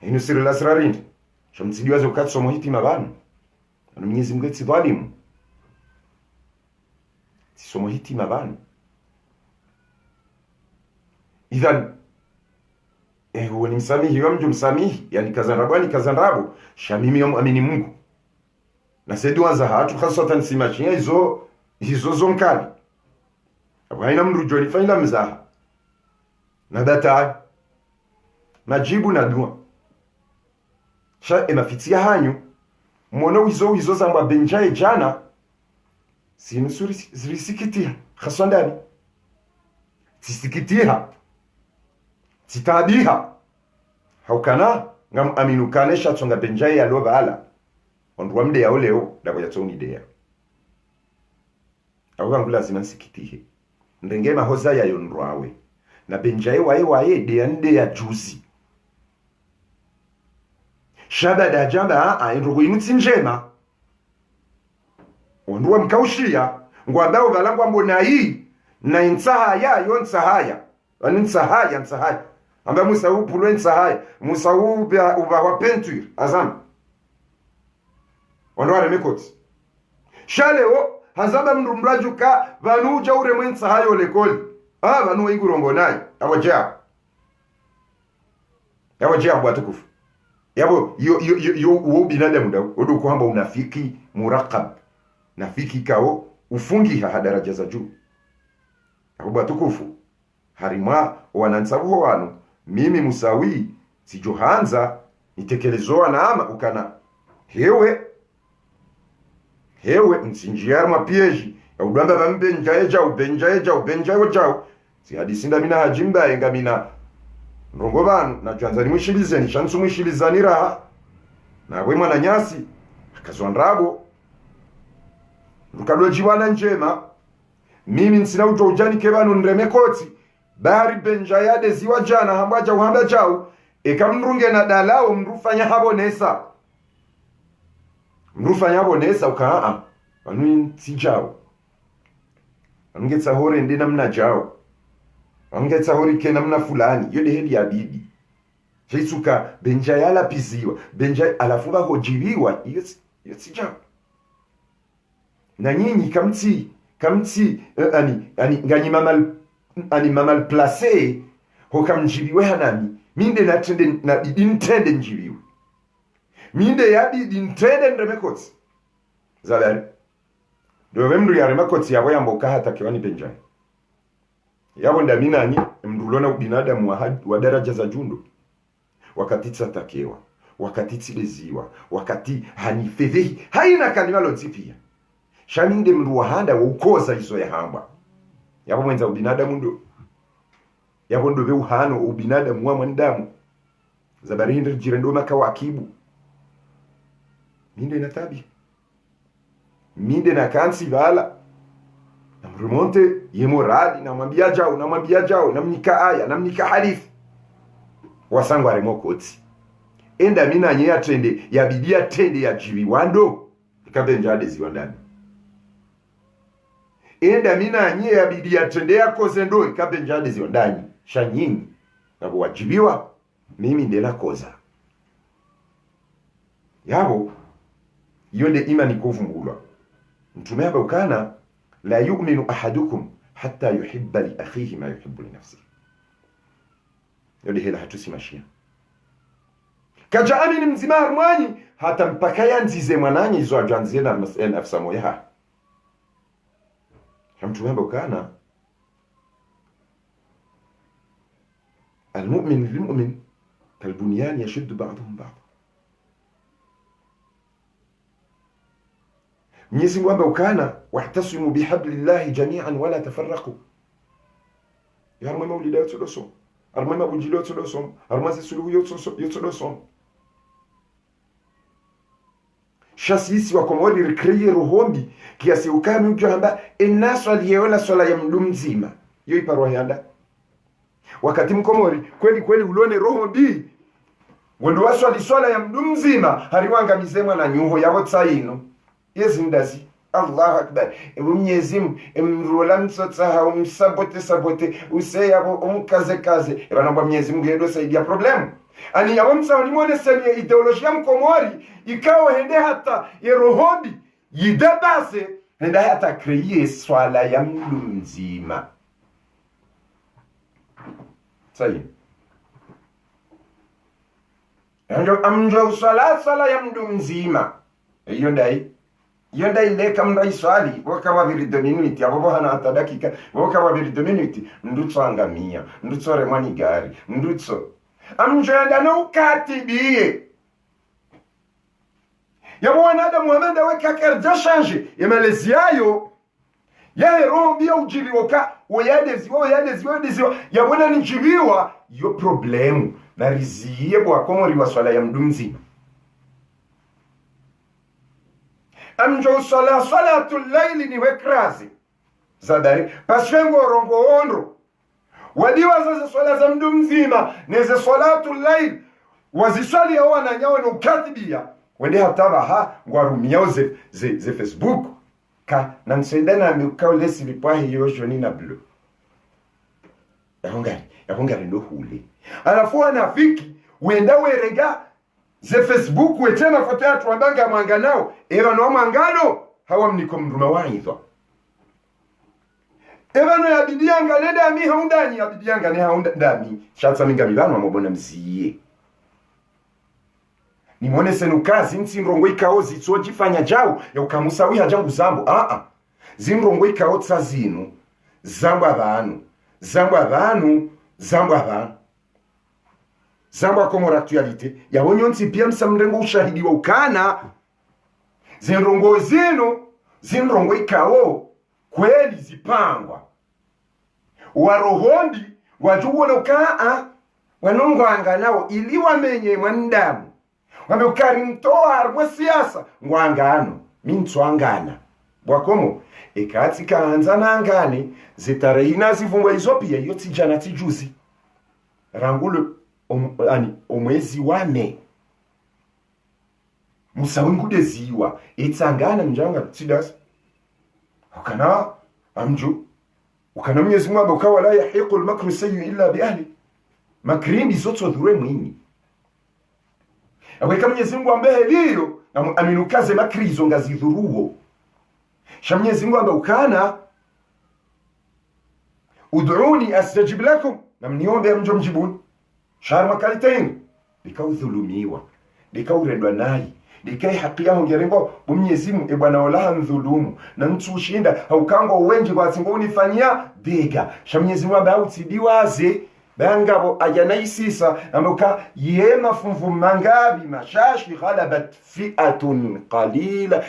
inu siri la srarindi shamtsidiwaze ukatso mohiti mabanu anu mnyezi mgetsi dhalimu tisomo hiti mabanu idhan huwa ni msamihi wa mju msamihi yani kazanrabu shamimi ya muamini Mungu na sedu wanza hatu khasatan simachia hizo zonkali abu haina mru joni faila mzaha na data majibu na dua sha emafitia hanyu mwono wizo zamba benjaye jana sinusuri zirisikitia khaswandani tisikitia titabiha haukana ngam aminukane shatsonga benjaye ya loba ala ondwa mde ya oleo dabo ya tsoni dea awu wangu lazima nsikitihe ndenge mahoza ya yonrwawe na benjaye wae dea nde ya juzi shaba da jamba ndugu inutsi njema ondwa mkaushia ngwambao balangwa mbona hii na insahaya yo nsahaya ani nsahaya amba musa upulwe nsahaya musa uba wa peinture azam ondwa remekoti shaleo hazaba mndu mrajuka vanuja ure mwensahayo olekoli vanu ingurombo naye abojea bwatukufu yabo yo binadamu da odo kwamba unafiki muraqab nafiki kao ufungi daraja za juu abo bwatukufu harima wanansabuho wanu mimi musawi sijohanza nitekelezwa na ama ukana hewe msinjiyar mapieji ya udamba bambe ubenjaye jao si hadisinda mina hajimba yenga mina nrongo banu na janzani mwishilizeni shansu mwishilizani raha na we mwana nyasi akazwa nrabo lukadwa jiwana njema mimi nsina uto ujani kebanu nremekoti bari benjayade ziwa jana hambaja uhamba jao eka mrunge na dalao mrufanya habonesa ukaa wanu sijao wangetsa hore ndi namna jao wangetsa hore ke namna fulani yode heli ya bibi jesuka benjayala piziwa benjay alafuba hojiwiwa iyo sijao na nyinyi kamti ngani mamal place ho kamjibiwe hanami minde na intende njibiwe minde yadi intende ndemekoti zabari dowe mndu ya remakoti yabo yamboka hata kiwani benjai yabo ndaminani mndulona binadamu wa daraja za jundo wakati tsatakewa wakati tsileziwa wakati hanifevehi haina kanimalo tsipia shaminde mndu wahanda wa ukoza izo ya hamba yabo mwenza ubinadamu ndo yabo ndo be uhano ubinadamu wa mwandamu zabari hindi jirendo maka wakibu minde na tabi minde na kansi bala namremonte ye morali namwambia jao namnika aya namnika hadithi wasangu aremokoti enda mina nye atende ya bidia tende ya jibi wando ikabe njade ziwandani enda mina nye ya bidia tende ya koze ndo ikabe njade ziwandani shanyini na wajibiwa mimi ndela koza yabo yonde imani kovumbulwa mtume hapa ukana la yu'minu ahadukum hatta yuhibba li akhihi ma yuhibbu li nafsihi yonde hela hatusimashia kaja amini mzima mwanyi hata mpaka yanzize mwananyi izo ajanzie na nafsa moya mtume hapa ukana المؤمن للمؤمن كالبنيان يشد بعضهم بعض. Mwenyezi Mungu ambaukana wahtasimu bihablillahi jami'an wala tafarraqu. Yarma maulida yotsodoso. Arma mabunjilo yotsodoso. Arma suluhu yotsodoso. Shasisi wa komori recreer rohombi kiasi ukami ujamba enaso aliyeona swala ya mdu mzima. Yo iparwa yanda. Wakati mkomori kweli ulone roho mbi wendo waswali swala ya mdu mzima hariwanga mizemwa na nyuho yabo tsaino yezi ndazi Allahu akbar Mwenyezi mrola mtsotsa umsabote useyabo umkaze banamba Mwenyezi Mungu ndo saidia problem ani yabo mtsa ni mwone sani ideolojia mkomori ikao hende hata ye rohombi yidabase hende hata kreye swala ya mdu mzima sayi amjo sala ya mdu mzima iyo ndai ile kama iswali wakawa biri dominiti abo hana hata dakika wakawa biri dominiti ndutso angamia ndutso remani gari ndutso amjo ndana ukatibie yabo wanada Muhammad weka kerja change yemeleziayo ya rombi au jiliwoka oyadezi yabona nijibiwa yo problemu na riziye bwa komori wa swala ya mdumzi amjo salatul layli ni wekrazi zadari paswengo rongo ondro wadiwa za swala za mdumzima neze salatul layl waziswali ya wana nyawo no katibia wende hataba ha ngwarumia ze Facebook ka nansendana mikao lesi lipahi yojoni na blue yahongari ndo hule alafu anafiki wenda werega ze Facebook wetena foto ya tuambanga mwanganao eva no mwangano hawa mniko mruma waidha eva no yabidianga leda mi haundani yabidianga ne haundani shatsa minga milano amobona mziye ni mwone senukazi nsi nrongo ikao zitsojifanya jao ya ukamusawi hajangu zambo zinrongo ikao tsa zinu zambo abantu zambo akomora actualite yabonyo nsi pia msamrengo ushahidi wa ukana zinrongo ikao kweli zipangwa warohondi wajuwona ukaa wanongwanga nao ili wamenye mwandamu wamekari mtoa arwa siasa ngwangano mintswangana bwakomo ekati kaanza nangane zitarehina zivungwa izo pia iyo tijana tijuzi rangulo omwezi wane musawingude ziwa itsangana njanga tidas ukana amju ukana Mwenyezi Mungu ukawa la yahiqu al-makru sayyi illa bi ahli makrini zoto dhure mwini aweka Mwenyezi Mungu ambaye liyo aminukaze makrizo ngazidhuruo sha Mwenyezi Mungu ambaye ukana ud'uni astajib lakum na mniombe mjo mjibuni shar makalitain likaudhulumiwa likaurendwa nayi likai haki yaho ngerengo Mwenyezi Mungu bwana wala mdhulumu na mtu ushinda haukango uwenje kwa tsingo unifanyia bega sha Mwenyezi Mungu ambaye utidiwaze bangabo ajanaisisa amuka yema funvu mangabi mashashi ghalabat fi'atun qalila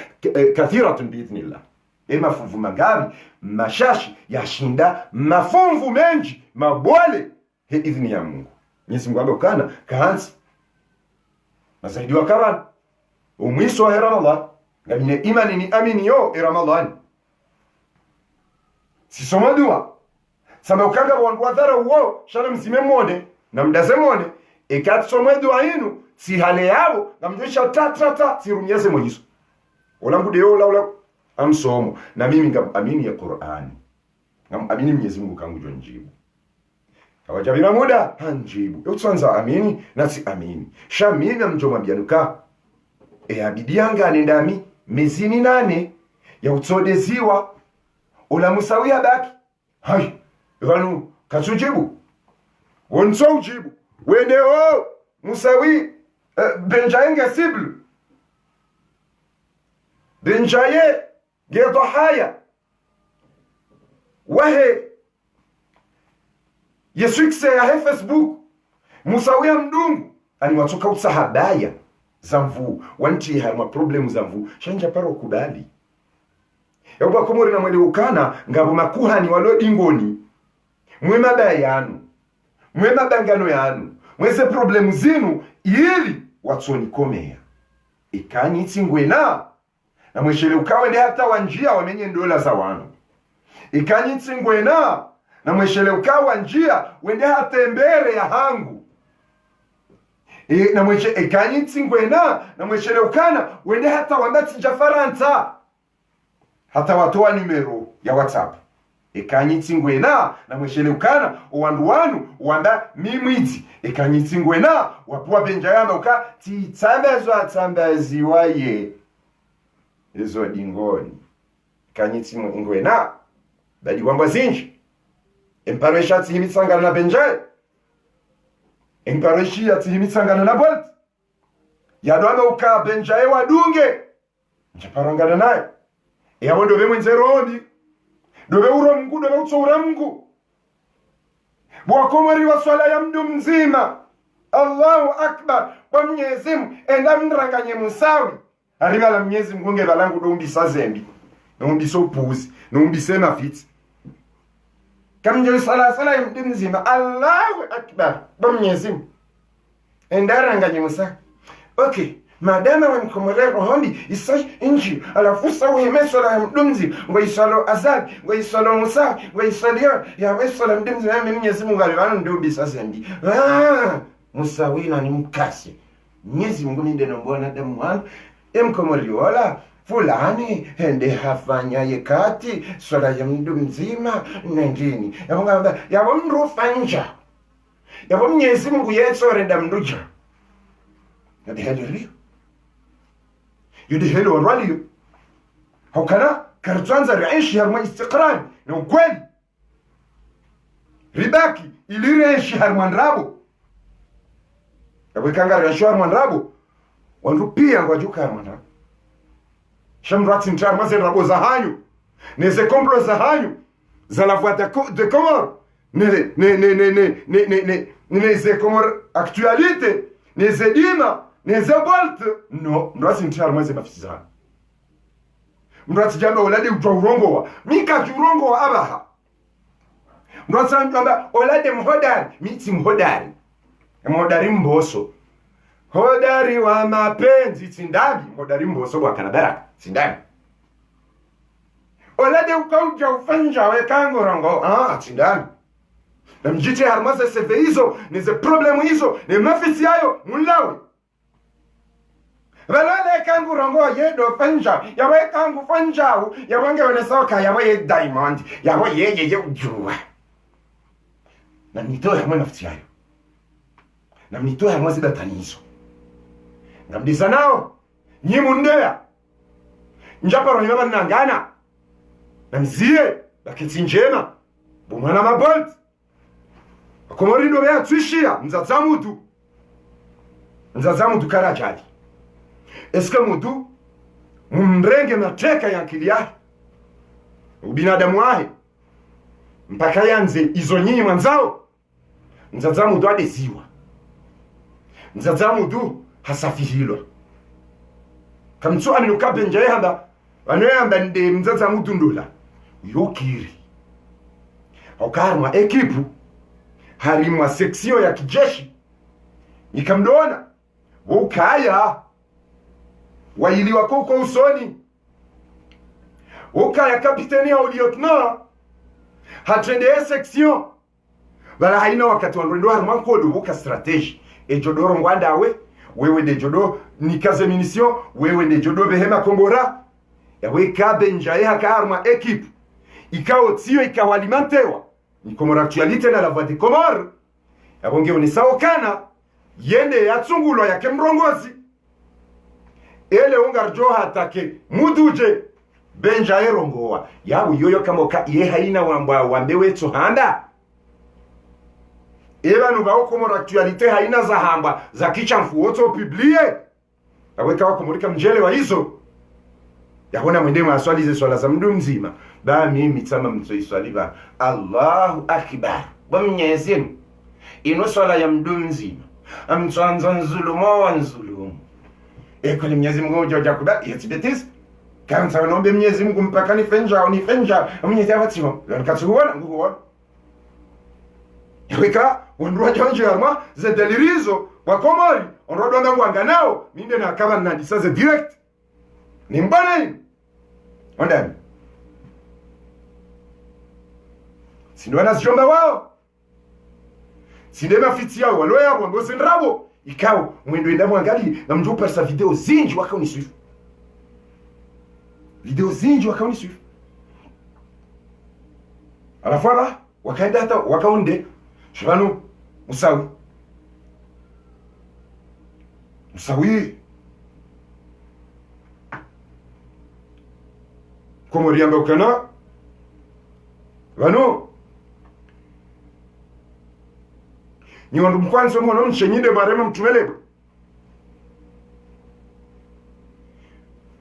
kathiratun biidhnillah yema funvu mangabi mashashi yashinda mafunvu menji mabwale he idhni ya Mungu Mwenyezi Mungu abokana kaanzi masaidi wa karan umwiso wa Ramadhan ngamine imani ni amini yo Ramadhan sisoma dua samba ukanga wandu wadhara uo shana mzime mwone na mdaze mwone ikatsomwe dua inu si hale yao na mjosha ta sirunyeze mwenyiso olangu deo laula amsomo na mimi ngam amini ya Qur'ani ngam amini Mwenyezi Mungu kangu jonjibu hawajabira muda hanjibu yotsanza amini na si amini shamina mjoma bianuka abidianga anendami mezini 8 ya utsodeziwa ola musawia baki hai vanu katsujibu wonso ujibu wende o musawi benjaenge sible benjaye gedhaya wahe yesukse ya Facebook musawia mdungu ani watoka utsahabaya zamvu wanti harma problemu zamvu shanja paro kubali yakuba komori na mwele ukana ngabo makuhani walo dingoni mwema bayanu mwema bangano yanu mweze problemu zinu ili watsoni komea ikanyi tsingwena na mweshele ukawende hata wanjia wamenye ndola za wanu ikanyi tsingwena na mweshele ukawa njia wende hata mbere ya hangu na mweche ikanyi tsingwena na mweshele ukana wende hata wambati jafaranta hata watoa numero ya WhatsApp ikanyi tsingwena na mweshele ukana owandu wanu wanda mimwiti ikanyi tsingwena wapuwa benjayamba uka titsambezwa tsambaziwaye izo dingoni ikanyi tsingwena badi wamba zinji emparesha tsihimitsangana na benjaye empareshi ya tsihimitsangana na Bolt yadwame uka benjaye wadunge njaparangana naye yabo ndobe mwenzeroni ndobe uro Mungu ndobe utsoura Mungu bwakomori wa swala ya mdu mzima Allahu akbar kwa Mwenyezi Mungu enda mranganye musawi aribala Mwenyezi Mungu nge balangu dombisa zembi dombisa upuzi dombisa mafiti kamnje sala ya mdu mzima Allahu akbar kwa Mwenyezi Mungu enda ranganye musawi okay madama wamkomolea rohoni isai inji alafu sawa yemesala ya mdumzi ngoisalo azad ngoisalo musa ngoisalio ya wesala mdumzi na Mwenyezi Mungu alivana ndubi sasa ndi musawina ni mkasi Mwenyezi Mungu ninde nombona damu wana emkomoliola fulani hende hafanya yekati swala ya mdumzima nendini yabongamba yabo mrufanja yabo Mwenyezi Mungu yetsore ndamduja yadihadirio yudi helo warwaliyo haukana kartuanza riishi harma istiqrari na ukweli ribaki ili riishi harma nrabo yabwekanga riishi harma nrabo wandu pia ngwajuka harma nrabo shamrati ntar maze rabo za hanyu neze komplo za hanyu za la voie de Comore neze Comore actualité neze dima neze Bolt no mrati ntar maze mafisizana mrati jamba olade utwa urongowa mika urongowa abaha mrati jamba olade mhodari miti mhodari mboso hodari wa mapenzi tindagi hodari mboso wa kanabaraka tindagi olade ukauja ufanja wekango rongo tindagi na mjite harmaze seve hizo nize problemu hizo ni mafisi yayo mulawe valale kangu rongo yedo fanja yawe kangu fanjau yawange wenesoka yawe ye diamond yawe ye ujua na mnitoe hamwe nafsi yayo na mnitoe hamwe zida tanizo na mdisa nao nyimu ndea njaparo nyama nangana na mzie bakiti njema bumwana mabolt akomorindo bea tuishia mzazamutu karajali eske mutu mumrenge mateka ya akili yake ubinadamu wahe mpaka yanze izo nyinyi mwanzao mzazamutu adeziwa mzazamutu hasafihilwa kamtsu anilukabe njaye hamba wanoyamba nde mzazamutu ndola yokiri haukarma ekipu harimwa seksio ya kijeshi nikamdona ukaya waili wako usoni ukaya kapiteni au lieutenant hatende section bala haina wakati wandondo harma kodo buka strategy ejodoro ngwandawe wewe de jodo nikaze munition wewe de jodo behema kombora yawe kabe njaye hakarma equipe ikao tio ikawalimentewa ni komora actualité na la voix de Comore yabonge unisaokana yende yatsungulo yake mrongozi ele ungarjo hatake muduje benja erongoa yabu yoyo kamoka ye haina wamba wambewe tsohanda eba nuba komora actualité haina za hamba za kichamfu woto publie aweka wako mulika mjele wa hizo yabona mwende maswali ze swala za mdu mzima ba mimi tsama mtsoiswali ba Allahu akbar ba mnyezini ino swala ya mdu mzima amtsanza nzulumo wa nzulumo ekole Mwenyezi Mungu joja kuba yetibetis kanza nombe Mwenyezi Mungu mpaka ni fenja Mwenyezi avatimo nkatsuona nguona yaweka wondwa janje arma ze delirizo wa Komori onrodo ngwanga nao minde na kama na disaze direct ni mbana ondani sindo na jomba wao sinde mafiti yao waloya wango sindrabo ikao mwendo enda mwangali na mjupa sa video zinji wakauni suifu video zinji wakauni suifu alafu aba wakaenda hata wakaunde shibanu musawi Komori amba ukana bano ni wandu mkwanzo mwono mchenyinde marema mtumelebo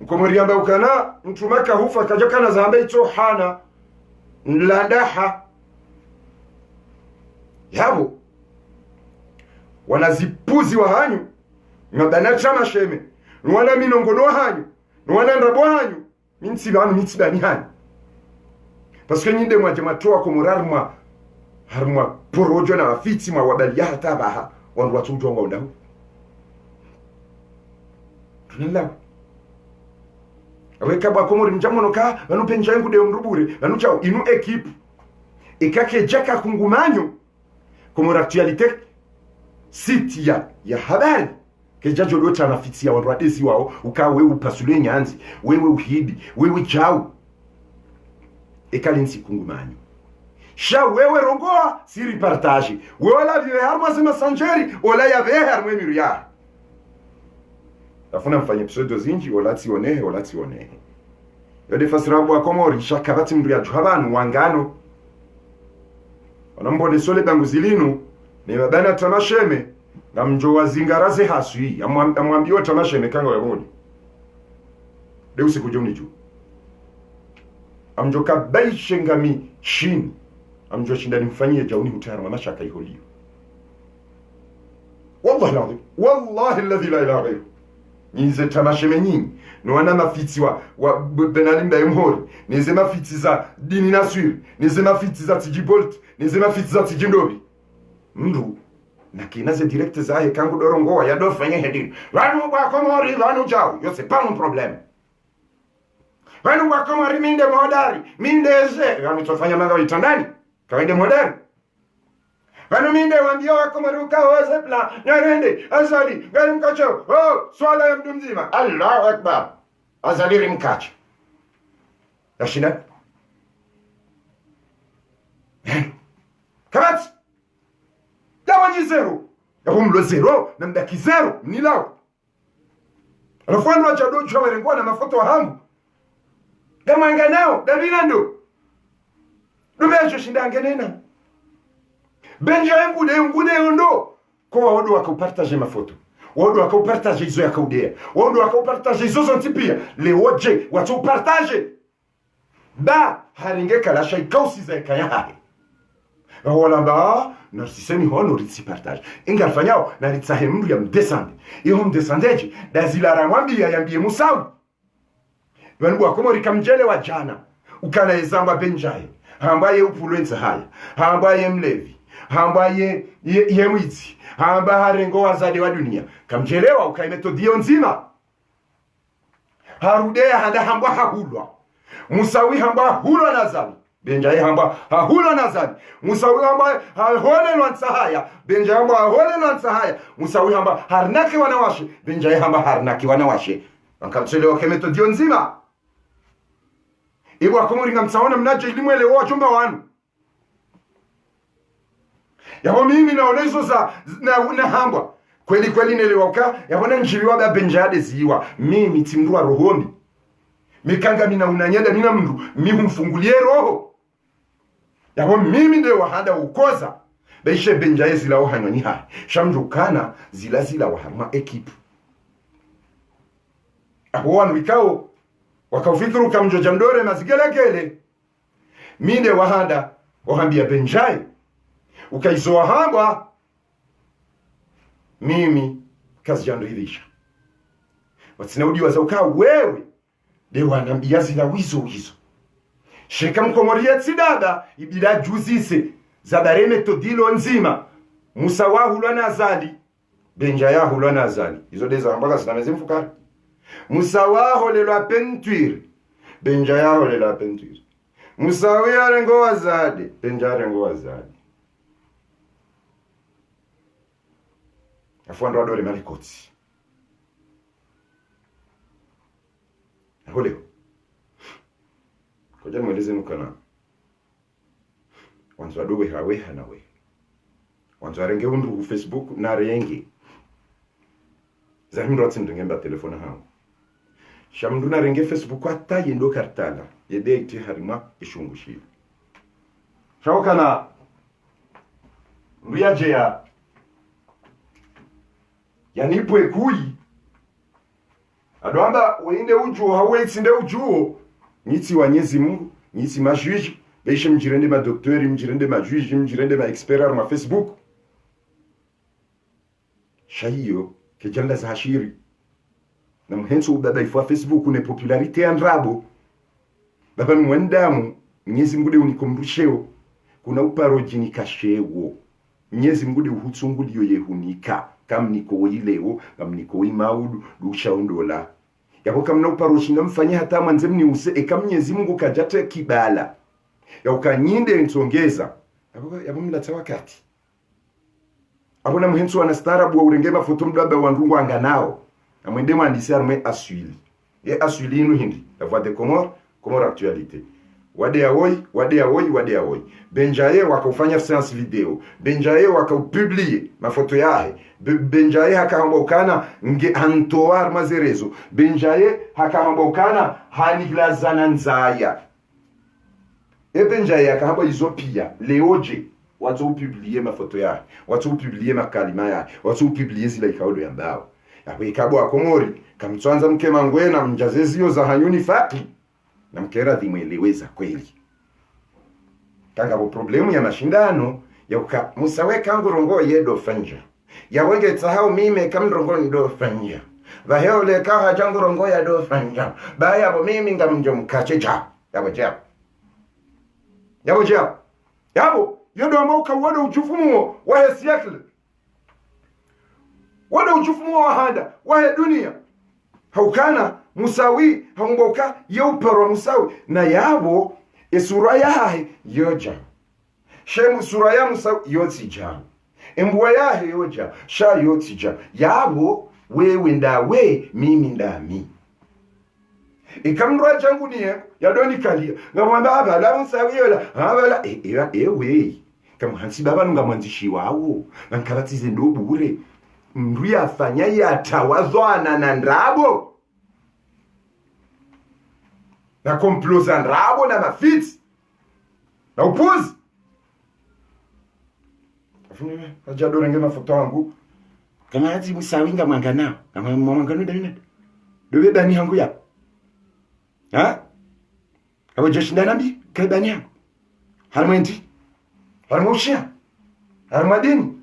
Komori amba ukana mtumaka hufa kajakana zambe ito hana nlandaha yabo wanazipuzi wa hanyu ngabana chama sheme nwana minongono hanyu nwana ndabo hanyu mintsibani hanyu parce que nyinde mwa jematoa ko moralma harma porojo na afiti mwa wabali hata baha wandu watujonga ndaho tunela aweka ba Komori njamono ka banu penja yangu de mrubure banu chao inu equipe ikake jaka kungumanyo Komori actualité site ya habari kejajo lota nafitia wandu wadesi wao ukawe upasule nyanzi wewe uhidi wewe chao ekalinsi kungumanyo sha wewe rongoa siri partage wala viwe harma zima sanjeri wala ya vehe harma miru ya afuna mfanye episode zinji wala tionehe yode fasirabu wa Komori shakabati mru ya juhabanu wangano wanambone sole bangu zilinu ni mabana tamasheme na mjo wazingaraze hasui amwambiwa tamasheme kanga waboni deusi kujumni juu amjo kabaishe ngami chini amjo shindani mfanyie jauni hutarama mashaka iholiyo wallahi alladhi la ilaha ghairu nize tamasheme nyingi nwana mafiti wa benalimba yemhori nize mafiti za dini naswiri nize mafiti za tijibolt nize mafiti za tijindobi mndu na kinaze direct zahe kangu dorongoa ya dofanye hedini wanu wa Komori wanu jao yo c'est pas mon problème wanu wa Komori minde modari minde eze wanu tofanya manga itandani kaende modari wanu minde wambia wa Komori ukaoze pla nyarende azali gari mkacho swala ya mdu mzima Allahu akbar azali rimkacho yashina kabati yawanyi zero yahumlo zero na mdaki zero mnilao alafwanu wa chado chwa rengwa na mafoto wa hangu kama nganao davinando dumejo shindangenena benja yangu ngude yondo kwa wadu wakaupartage mafoto wadu wakaupartage izo ya kaudea wadu wakaupartage izo zontipia leoje watu partage ba haringe kalasha ikausi za kaya hai wala ba narsisemi hono ritsi partage ingafanyao na ritsahe ya mdesande iyo mdesandeje dazila ramwambia yambie musawu Wanu wa Komori kamjele wa jana ukana ezamba benjaye hambaye upulwenza haya hambaye mlevi hambaye yemwizi hamba harengo wazade wa dunia kamjelewa ukaimeto dio nzima harudea handa hamba hahulwa musawi hamba hulwa nazali benjaye hamba hahula nazali musawi hamba hahole lwansahaya benjaye hamba hahole lwansahaya musawi hamba harnaki wanawashe benjaye hamba harnaki wanawashe ankamtselewa kemeto dio nzima ibu akumuringa msaona mnaje ilimwele wa chumba wanu yabo mimi naona hizo za na hamba kweli kweli nelewoka yabona njibiwa ba benjade ziwa mimi timrua rohoni mikanga mina unanyenda mina mndu mihumfungulie roho yabo mimi nde wahanda ukoza beishe benjaye zila ohanywa ni hai shamjukana zila waharma ekipu abo wanu ikao wakaufikiru kamjoja mdore mazigelekele minde wahanda wahambia benjaye ukaizoa hamba mimi kazi janduhirisha watinaudi wazauka wewe de wanambia zila wizo sheka mkomoria tsidada ibida juzise zabare metodilo nzima musa wa hulwana azali benja ya hulwana azali izo deza mpaka sinameze mfukari musa wa holelwa pentuire benja ya holelwa pentuire musa wa arengo wazade benja arengo wazade afuandwa dole malikoti holeo koja mweleze nukana wanzu adowe hawe hanawe wanzu arenge undu Facebook na renge zahimdo atsindengemba telefona hangu shamndu na renge Facebook ata yendo kartala yede iti harima ishungushira shawakana ruyaje ya nipwe kui adoamba wende ujuo hawe itsinde ujuo niti wanyezi Mungu niti majuji beishe mjirende ma doktori mjirende majuji mjirende ma expert ma Facebook shahiyo kejanda za hashiri na mhenso baba ifwa Facebook une popularite andrabo baba mwendamu Mwenyezi Mungu de unikumbusheo kuna uparoji nikashewo Mwenyezi Mungu de uhutsunguliyo yehunika kamniko ileo kamniko imaudu dushaondola yako kamna uparoshi ngamfanya hata manze mniuse ekamnyezi Mungu kajate kibala ya ukanyinde nsongeza yabo mlata wakati abona muhenso anastarabu wa urengema foto mdaba wanrungu anganao amwende mwandisi arme asuli asuli inu hindi la voix de Comore actualité wade awoi benjaye wakafanya séance video benjaye wakapublier mafoto yahe benjaye hakahambokana nge antoar mazerezo benjaye hakahambokana haniglazana nzaya benjaye hakahamba izopia leoje watu publier mafoto yahe watu publier makalima yahe watu publier zila ikaudo ya mbao yapo ikabo akomori kamtwanza mke mangwena mjazezio za hanyuni fati na mkera dhimweleweza kweli kanga bo problemu ya mashindano ya uka musaweka ngurongo yedo fanja ya wenge tsahau mime kamrongo ndo fanja baheo le kaha jangurongo ya do fanja baya bo mimi ngamjo mkache ja yabo yodo amauka wado uchufumu wa hesiakle wado uchufumu wa handa wa dunia haukana musawi haumboka yeupero musawi na yabo esura yahe yoja shemu sura ya musawi yotija embuwa yahe yoja sha yotija yabo wewe ndawe mimi ndami ikamrwa changu niye yadoni kalia ngamwamba abala musawi yola abala ewe kama hansi baba ngamwanzishi wawo nankabatize ndobure mndu yafanya yatawazwana na ndrabo na komploza ndrabo na mafiti na upuzi afune ajado renge mafoto wangu kama hati musawinga mwanganao kama mwanganu dalina dobe bani hangu ya abo joshinda nambi kai bani hangu harmwendi harmosha harmadini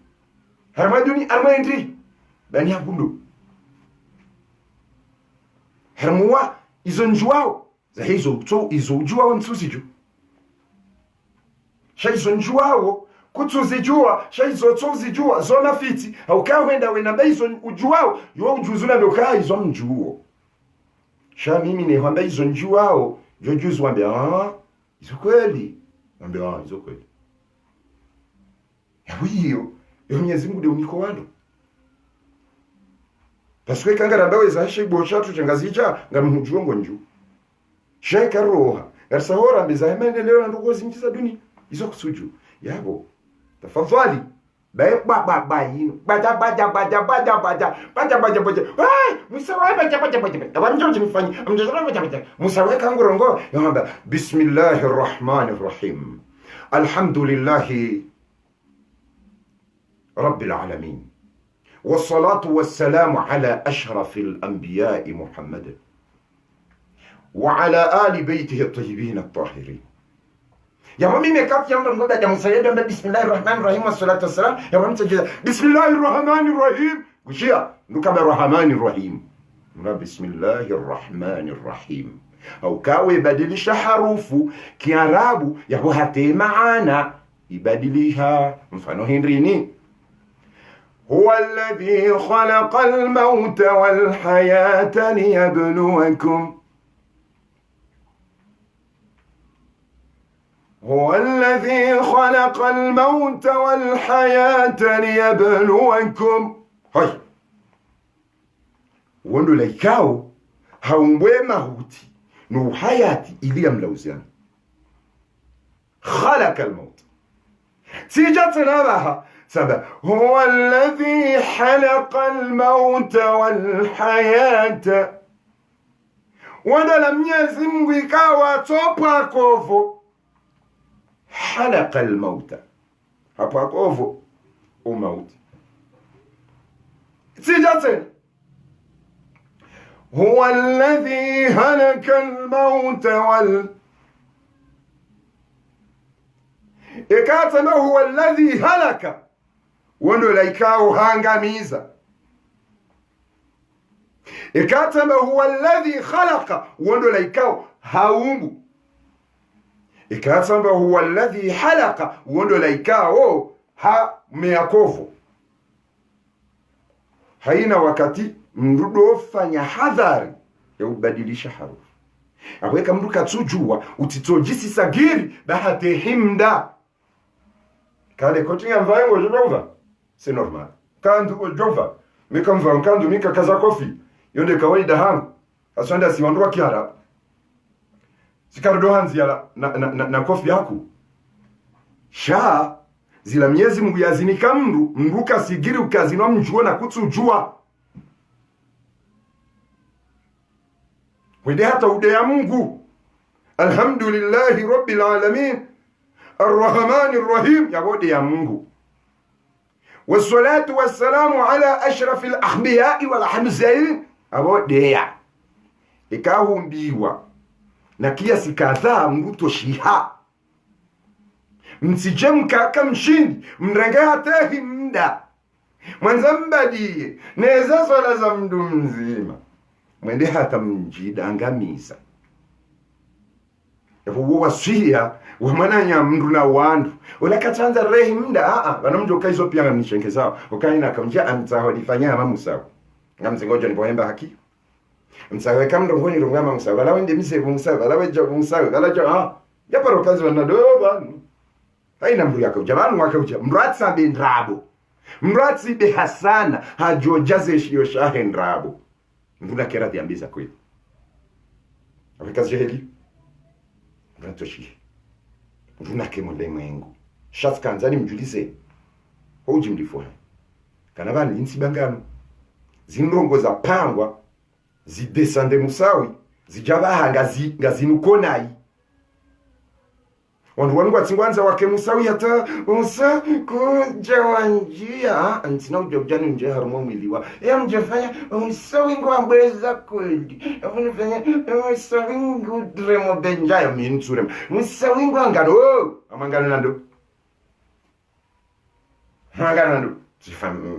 harmaduni harmwendi bani hangu ndo harmuwa izo njuwao za hizo ujua ntuziju shaizo njuwao kutuzijua shaizo tuzijua zona fiti au kawenda wena baizo ujuwao yo ujuzuna ndoka hizo mjuo sha mimi ne hamba hizo njuwao jojuzu wambia izo kweli Ambia hizo kweli. Ya hiyo Mwenyezi Mungu ndio niko walo. Paswe kangara bawe za shibo chatu changazija ngamhujongo nju. Sheka roha. Garsahora mbiza hemene leo na ndugo zinjiza duni. Izo kusuju. Yabo. Tafadhali. Ba yino. Baja. Musawa baja. Tabanjo chimfanyi. Baja. Musawa kangurongo. Yamba Bismillahirrahmanirrahim. Alhamdulillahi Rabbil alamin. والصلاة والسلام على أشرف الأنبياء محمد وعلى آل بيته الطيبين الطاهرين. يا مامي مكات يا مامي يا مسيدة بسم الله الرحمن الرحيم والصلاة والسلام يا مامي تجد بسم الله الرحمن الرحيم وشيا نكمل الرحمن الرحيم بسم الله الرحمن الرحيم أو كاوي بدلش حروفه كيارابو يهو هاتي معانا يبدلها مفانو هنريني. هو الذي خلق الموت والحياة ليبلوكم هو الذي خلق الموت والحياة ليبلوكم هاي وندو ليكاو هاومبwe mahuti no hayati iliyamlauzana خلق الموت سيجاتنا بها سبب هو الذي خلق الموت والحياة ودا لم يزم ويكاوا توبا كوفو خلق الموت هابا كوفو وموت سيجاتن هو الذي خلق الموت إكاتنا هو الذي هلك وندو لايكاو هانغاميزا. إكاتنا هو الذي خلق وندو لايكاو هاومبو. إكاتنا هو الذي حلق وندو لايكاو ها مياكوفو. haina wakati mrudo fanya hadhari ya ubadilisha harufu. Aweka mru katsujua utitojisi sagiri bahate himda. Kale kotinga mvaengo jova. C'est normal. Kandu jova. Mika mva kandu mika kaza kofi. Yonde kawaida hangu. Aswanda siwandua kiara. Sikardo hanzi ya na kofi yaku. Sha zila miezi Mungu yazinika mruka sigiri ukazinwa mjuo na kutsujua. Wede hata ude ya Mungu. Alhamdulillahi Rabbil alamin. Ar-Rahmanir Rahim ya wode ya Mungu. Wassalatu wassalamu ala ashrafil ahbiyai wal hamzain abode ya. Ikahumbiwa na kiasi kadhaa mruto shiha. Msije mkaka mshindi mrenge hatehi mda mwanzambadi neza swala za mdu mzima mwende hata mjidangamiza yafuwa wasuya wamananya mdu na wandu ulakatanza rehi mda wana mdu ukaizo pia nishenge sawa ukaina kamjia amtaho difanya mamusawa ngamzingojo nipohemba haki msawe kamdo ngoni rungama musawa wala wende misevu musawa wala wejo musawa wala jo yaparo kazi wanadoba haina mru yako jamani wake uja mratsi ambe ndrabo mratsi be hasana hajojaze shiyo shahe ndrabo mbuna kera diambiza kweli afikazi heli mratoshi mbuna kemo lemwengu shatsi kanzani mjulize hoji mlifuha kana bani insi bangano zinrongo za pangwa zidesande musawi zijabaha ngazinukonai wangu atingwanza wake musawi hata musa kuja wanjia antina ujojani nje harumo mwiliwa ya mjefanya musawi ngwambeza kweli afunifanya musawi ngudremo benjayo minturem musawi ngwangano amangano nando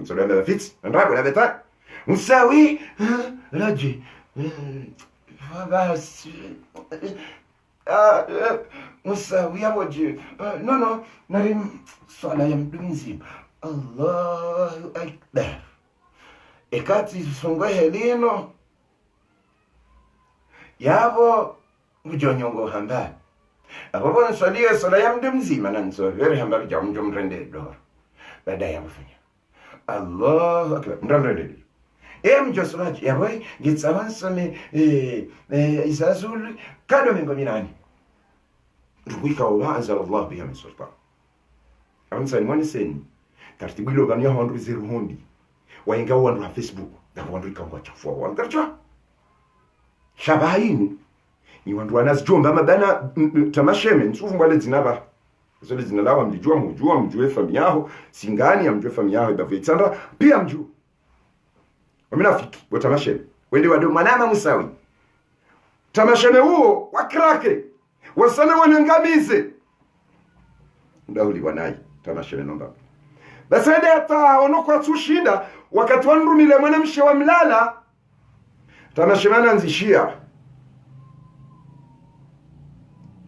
Solenda la fixe, andrago la beta. Musawi raji Musawi awoje no narim swala ya mdumzi Allahu akbar ekati songo helino yabo mujonyongo hamba Abapo nswalia sala ya mdu mzima na nzovere hamba bija mjo mrende dora. Baadaye amefanya Allahu akbar mrende. Mjo suraji ya boy gitsawansame isazul kado mengo minani. Ruwika wa anzal Allah biha min sultan. Awansa ni mwani seni. Tartibu ilo gani ya wandu ziru hondi. Wainga wandu ha Facebook. Na wandu ikangwa chafua wandu karchwa. Shabaini. Ni wandu wanazijomba mabana tamasheme. Nsufu mwale zinaba. Zole zinalawa mjua mjue fami yaho. Singani ya mjue fami yaho ibavu itandra. Pia mjue. Waminafiki. Watamasheme. Wende wadu manama musawi. Tamasheme huo wakrake. Wasana wanangamize. Ndauli wanai. Tamasheme nomba. Basi hadi hata onokwa tushinda. Wakati wanrumile mwanamshe wa mlala. Tamasheme ananzishia.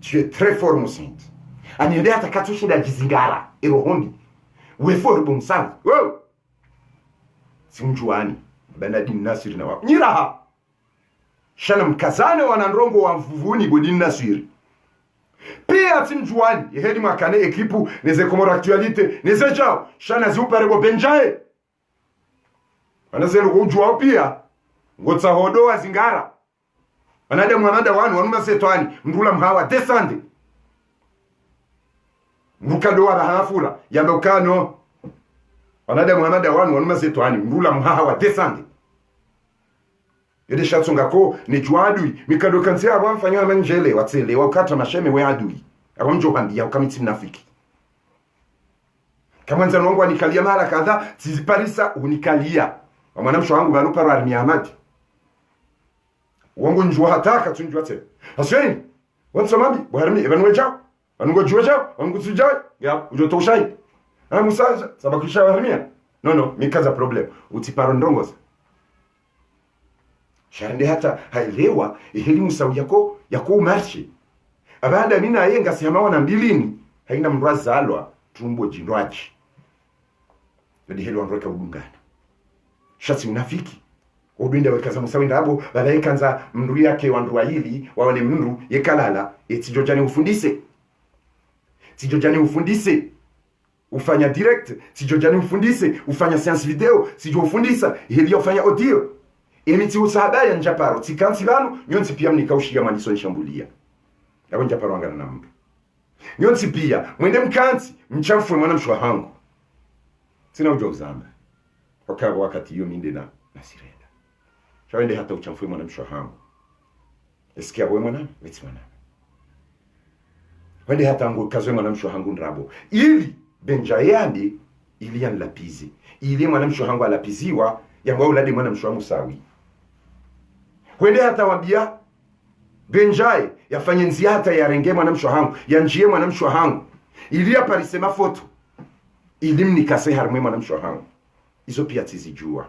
Tu es très fort Moussainte. Aniende hata katushinda jizingara. Irohondi. Wefor bumsawi. Wow. Simjuani. Banadini Nasiri na wapu. Nyiraha. Shana mkazane wanandrongo wa mvuvuni bodini Nasiri. Pia timjuani. Yehedi makane ekipu. Neze komoro aktualite. Neze jao. Shana ziuparego benjae. Wanazelu kujuao pia. Ngotsa hodo wa zingara. Wanade muhamada wanu. Wanuma setwani. Mrula mhawa. Desande. Mrukado wa bahafura. Yambe ukano. Wanade muhamada wanu. Wanuma setwani. Mrula mhawa. Desande. Yede shatunga ko ni juadui mikado kansia wamfanya manjele watsele wakata masheme we adui akamjo bandia ukamiti mnafiki kama nza nwangu anikalia mara kadha tiziparisa unikalia mwanamsho wangu banu para armi amadi wangu njua hataka tunjua tse haseni wansa mabi bwarmi ebanwe chao wango jua chao wangu tujao ya ujoto ushai musaza sabakisha warmia no mikaza problem utiparo ndongoza Sharende hata hailewa ihelimu sawi yako umarshi. Abanda nina yenga sihamawa na mbilini. Haina mraza alwa tumbo jinwaji. Nadi helu wanroeka udungana. Shati unafiki. Uduinda wekaza musawi ndabo. Bada yekanza mndu yake wanruwa hili. Wawane mndu yekalala. Tijojani ufundise. Tijojani ufundise. Ufanya direct. Tijojani ufundise. Ufanya science video. Tijo ufundisa. Iheli ufanya audio. Emiti usahaba ya njaparo. Tikansi banu, nyonsi pia mnikaushia maniso nshambulia. Yako njaparo wangana na mbe. Nyonsi pia, mwende mkansi, mchamfwe mwana mshwa hangu. Sina ujua uzamba. Wakawa wakati hiyo minde na sirenda. Shawende hata uchamfwe mwana mshwa hangu. Esikia bwe mwana, weti mwana. Wende hata angu kazwe mwana mshwa hangu nrabo. Ili, benjayandi, ili ya nlapizi. Ili mwana mshwa hangu alapiziwa, ya mwa ulade mwana mshwa musawi. Wende hata wabia benjai yafanye nziata ya renge mwana mshwa hangu ya njie mwana mshwa hangu ili ya parisema foto ili mnikase harmwe mwana mshwa hangu izo pia tizijua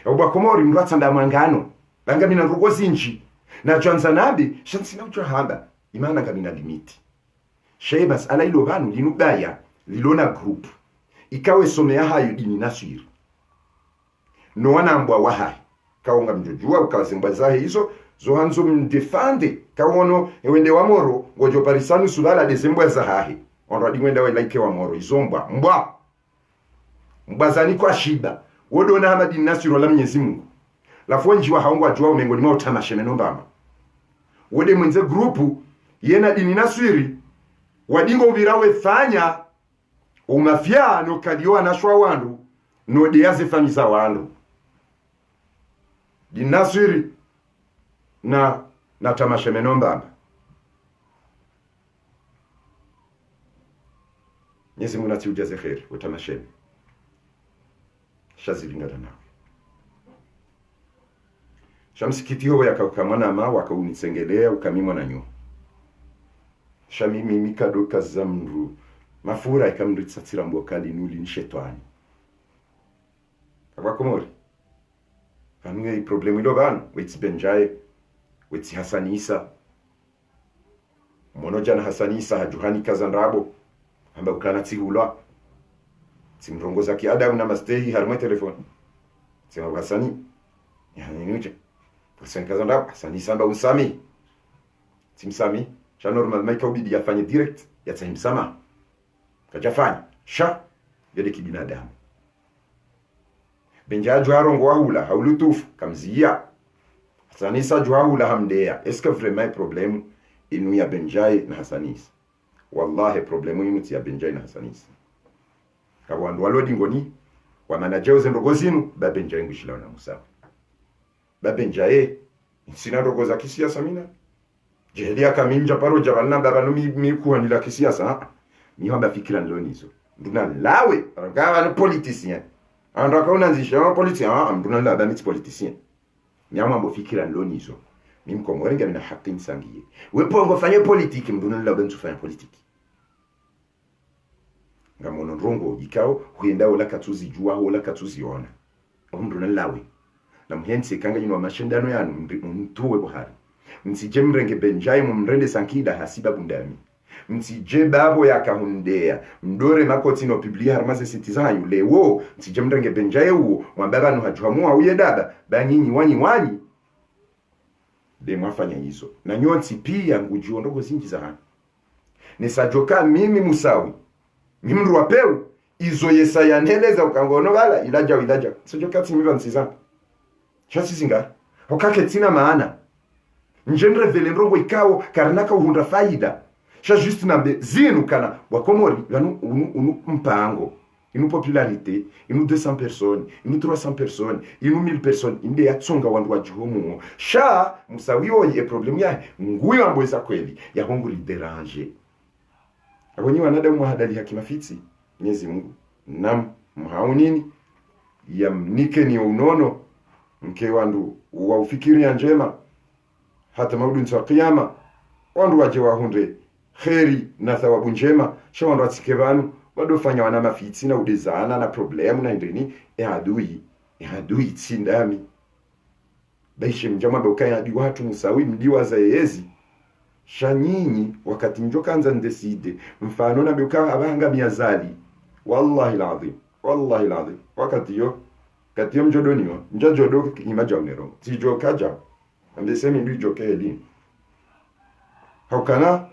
ya uba komori mruatsa nda mangano langa mina nrugo zinji na juanza nabi shansi na ujua hamba imana nga mina limiti shebas ala ilo vanu linubaya lilona group ikawe somea hayo dini nasiri no wana mbwa wahai kaunga mjujua ukawazimba zahe hizo zohanzo mdefande kawono wende wa moro ngojo parisanu sulala dezembwa zahahi onradi wenda wa ilaike wa moro izombwa mbazani kwa shida wodo na hamadi nasiru la Mwenyezi Mungu lafonji wa haungwa jua umengoni mwa utamashe mbama wode mwenze grupu yena dini nasiri wadingo ubirawe fanya umafia no kadioa na shwa wandu no diaze famisa wandu dinasiri na tamashe mbamba Mwenyezi Mungu atiujaze kheri utamashe shazilinga na shamsikitio yakakamana ma wakaunitsengelea ukamimwa na nyo shamimi mikadoka zamru mafura ikamnditsatsira mbokali nuli ni shetani abakomori kanwe problemu ilo bana wetsi benjaye wetsi hasanisa monoja na hasanisa hajuhani kazanrabo amba ukana tihula simrongoza ki adamu na mastehi harma telefoni sema hasani yani nuje Pasani kazanrabo hasanisa amba usami simsami sha normal maika ubidi yafanye direct yatahimsama kajafanya sha yede kibinadamu benja jwarongo wahula haulutufu kamzia Hasanisa jwaula hamdea. Est-ce que vraiment problème inu ya Benjai na Hasanisa? Wallahi problème inu ya Benjai na Hasanisa. Kawandu walodi ngoni wa manajeo zendogo zinu ba Benjai ngishila na Musa. Ba Benjai sina rogo za kisiasa mina. Jehelia kaminja paro jabalna babanu mi kuhanila kisiasa. Mi hamba fikira nilonizo. Nduna lawe rangawa ni politicien. Andaka unanzisha politicien, nduna la ba miti politicien. Nyama mbo fikira nilonizo. Mimi mkomwenga mina haki nsangiye. Wepo ngofanye politiki mduna la bentu fanya politiki. Ngamono rongo ikao huenda ola katuzi jua ola katuzi ona. Mduna lawe. Na mhensi kanga yino mashindano yanu mtuwe buhari. Msije mrenge Benjai mrende sankida hasiba bundami. Msije babo ya kahundea. Mdore makoti no publia harmaze citizen lewo. Msije mrenge Benjai uo. Mwambaba nuhajuhamua uye dada. Banyinyi wanyi. De mwafanya hizo. Na nyonti pia ngujio ndogo zingi za hana. Nesajoka mimi Musawi. Mimi mruwapeu. Izo yesa ya nheleza ukangono gala. Ilaja. Sajoka timiva nsizana. Chasi zinga. Okake tina maana. Njendre vele nrongo ikao karanaka uhunda faida. Cha juste nambe zinu kana. Wakomori. Unu mpango. Inu popularité, inu 200 personnes, inu 300 personnes, inu 1000 personnes, inde ya tsonga wandu wa jihomu. Sha, Musawiyo ye problemu ya nguyo amboeza kweli, ya hongu li derange. Agonyi wanada umuhadali hakimafiti, Mwenyezi Mungu. Nam, mhaunini, ya mnike ni unono, mke wandu wa ufikiri ya njema, hata maudu ntuwa kiyama, wandu waje wahunde, kheri na thawabu njema, sha wandu watikebanu, wadofanya wana mafiti na udezana na problemu na indeni adui tsindami baishe mjama bauka ya adui watu Musawi mdiwa za yezi shanyinyi wakati njoka anza ndeside mfano na bauka abanga miazali wallahi alazim wakati yo mjodoniwa njajodo imaja unero tijo kaja amdesemi ndu joke eli haukana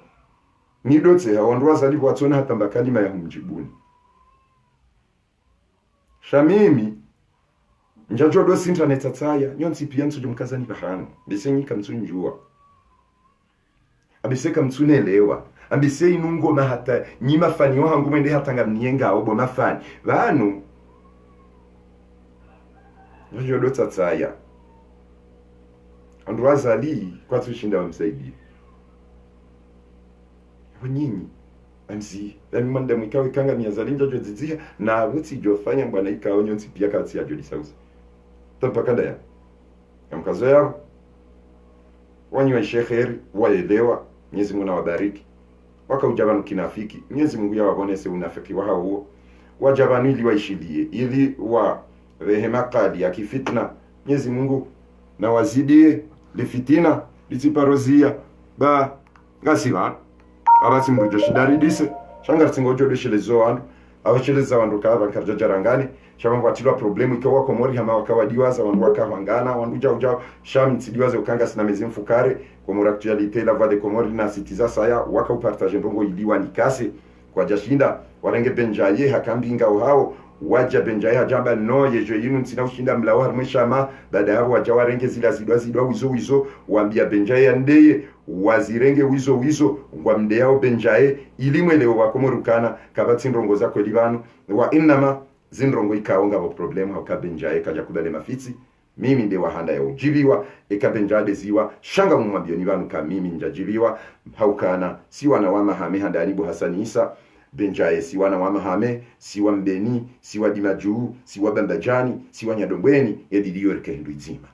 Nidotse hawandua zalibu watona hata mbakalima ya humjibuni. Shamimi njajodo internet ataya nyonsi pia nsujo mkazani bahano. Bise nyika mtunjua. Abise kamtunelewa. Abise inungo mahata nyima fani wangu mwende hata ngamnienga obo mafani. Vanu njajodo tataya. Andua zali kwa tushinda wa msaidi. Nyinyi anzi yani manda mwikawe kanga miazalinja jozizia na wuti jofanya mbwana ikao nyonsi pia kati ya jodi sauzi tapakanda ya mkazo yao wanyi wa shekheri waelewa Mwenyezi Mungu awabariki wakaujabanu kinafiki Mwenyezi Mungu yawabonese unafiki wa hao wajabanu ili waishilie ili wa rehema kali ya kifitna Mwenyezi Mungu na wazidie lifitina litiparozia ba ngasiwa abasi mbujo shidari dise shanga tsingojo deshelezo wandu abacheleza wandu kaba karjajarangani shamba watilwa problemu ikawa komori hama wakawadiwaza wandu wakahangana wandu jao sham tsidiwaze ukanga sina mezi mfukare komori actualité la voix de Comori na sitiza saya waka upartage ndongo iliwa nikase kwa jashinda warenge Benjaye hakambinga hao waja Benjaye hajamba no yejo yinu ntina ushinda mlawa harmeshama baada hapo waja warenge zidwa wizo waambia Benjaye andeye wazirenge wizo ngwa mdeao Benjaye ilimwelewa wakomorukana kabati ndongo zako elibanu wa inama zinrongo ikaonga bo problemu hauka Benjaye kaja kubale mafiti mimi nde wahanda ya ujibiwa eka Benjaye ziwa shanga mumwabioni banu ka mimi njajibiwa haukana si wana wa mahame handani bu Hasani Isa Benjaye si wana wa mahame si wa mbeni si wa dimajuu si wa bambajani si wa nyadombweni edidiyo rike hindu izima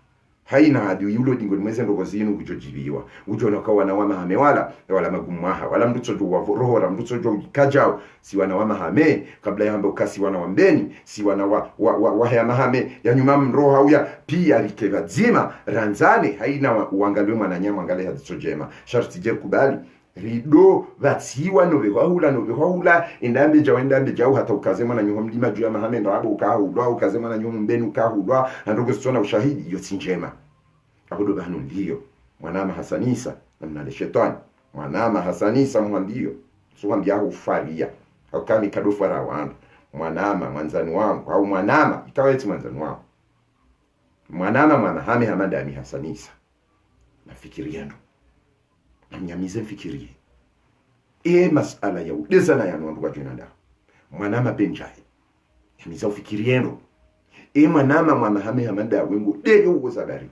haina hadi yulo dingo mweze ndogo zinu kujojibiwa ujona kwa wana wa mahame wala magumaha wala mdutojo wa roho wala mdutojo kajao si wana wa mahame kabla ya hamba ukasi wana wa mbeni si wana wa ya mahame ya nyuma mroho hauya pia rikeva zima ranzane haina uangaliwe mwananyama angale hadisojema sharti je kubali rido vatsiwa novehahula endambe jao hata ukazema na nyuho mlima juu ya mahame ndo hapo ukahudwa ukazema na nyuho mbeni ukahudwa na ndogo sitona ushahidi iyo sinjema abudo bahanu ndiyo mwanama Hasani Isa na mnale shetani mwanama hasanisa mwambio suambia hufaria au kami kadofara wangu mwanama mwanzani wangu au mwanama itaweti mwanzani wangu mwanama mwana hame hamandani hasanisa nafikiriano namnyamize mfikirie masala ya udezana ya nwandu wa jinanda mwanama benjaye yamiza ufikirieno mwanama mwana hame hamanda wengu deyo uzabari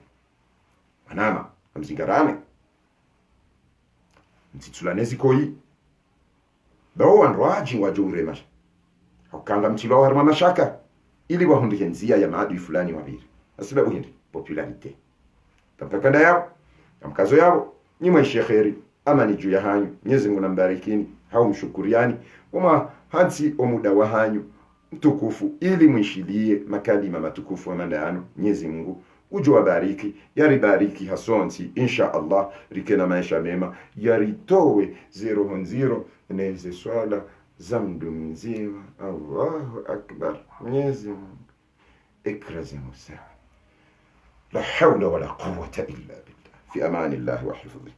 mwanama amzingarane mtitulanezi koi bawo wanroaji wajurema hokanga mtilo harma mashaka ili wahundike nzia ya maadui fulani wabiri asiba uhindi popularite tamtakanda yao mkazo yao ni maisha kheri ama ni juu ya hanyu Mwenyezi Mungu nambarikini hao mshukuriani wama hansi omuda wa hanyu mtukufu ili mwishilie makalima matukufu wa mandano Mwenyezi Mungu ujo wabariki yaribariki hasonsi insha Allah rikena maisha mema yaritowe 0 neze swala zamdu mzima Allahu akbar Mwenyezi Mungu ikrazi musa la hawla wala quwwata illa billah fi amani Allah wa hifdhi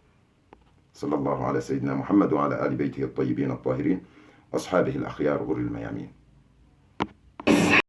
صلى الله على سيدنا محمد وعلى آل بيته الطيبين الطاهرين أصحابه الأخيار غر الميامين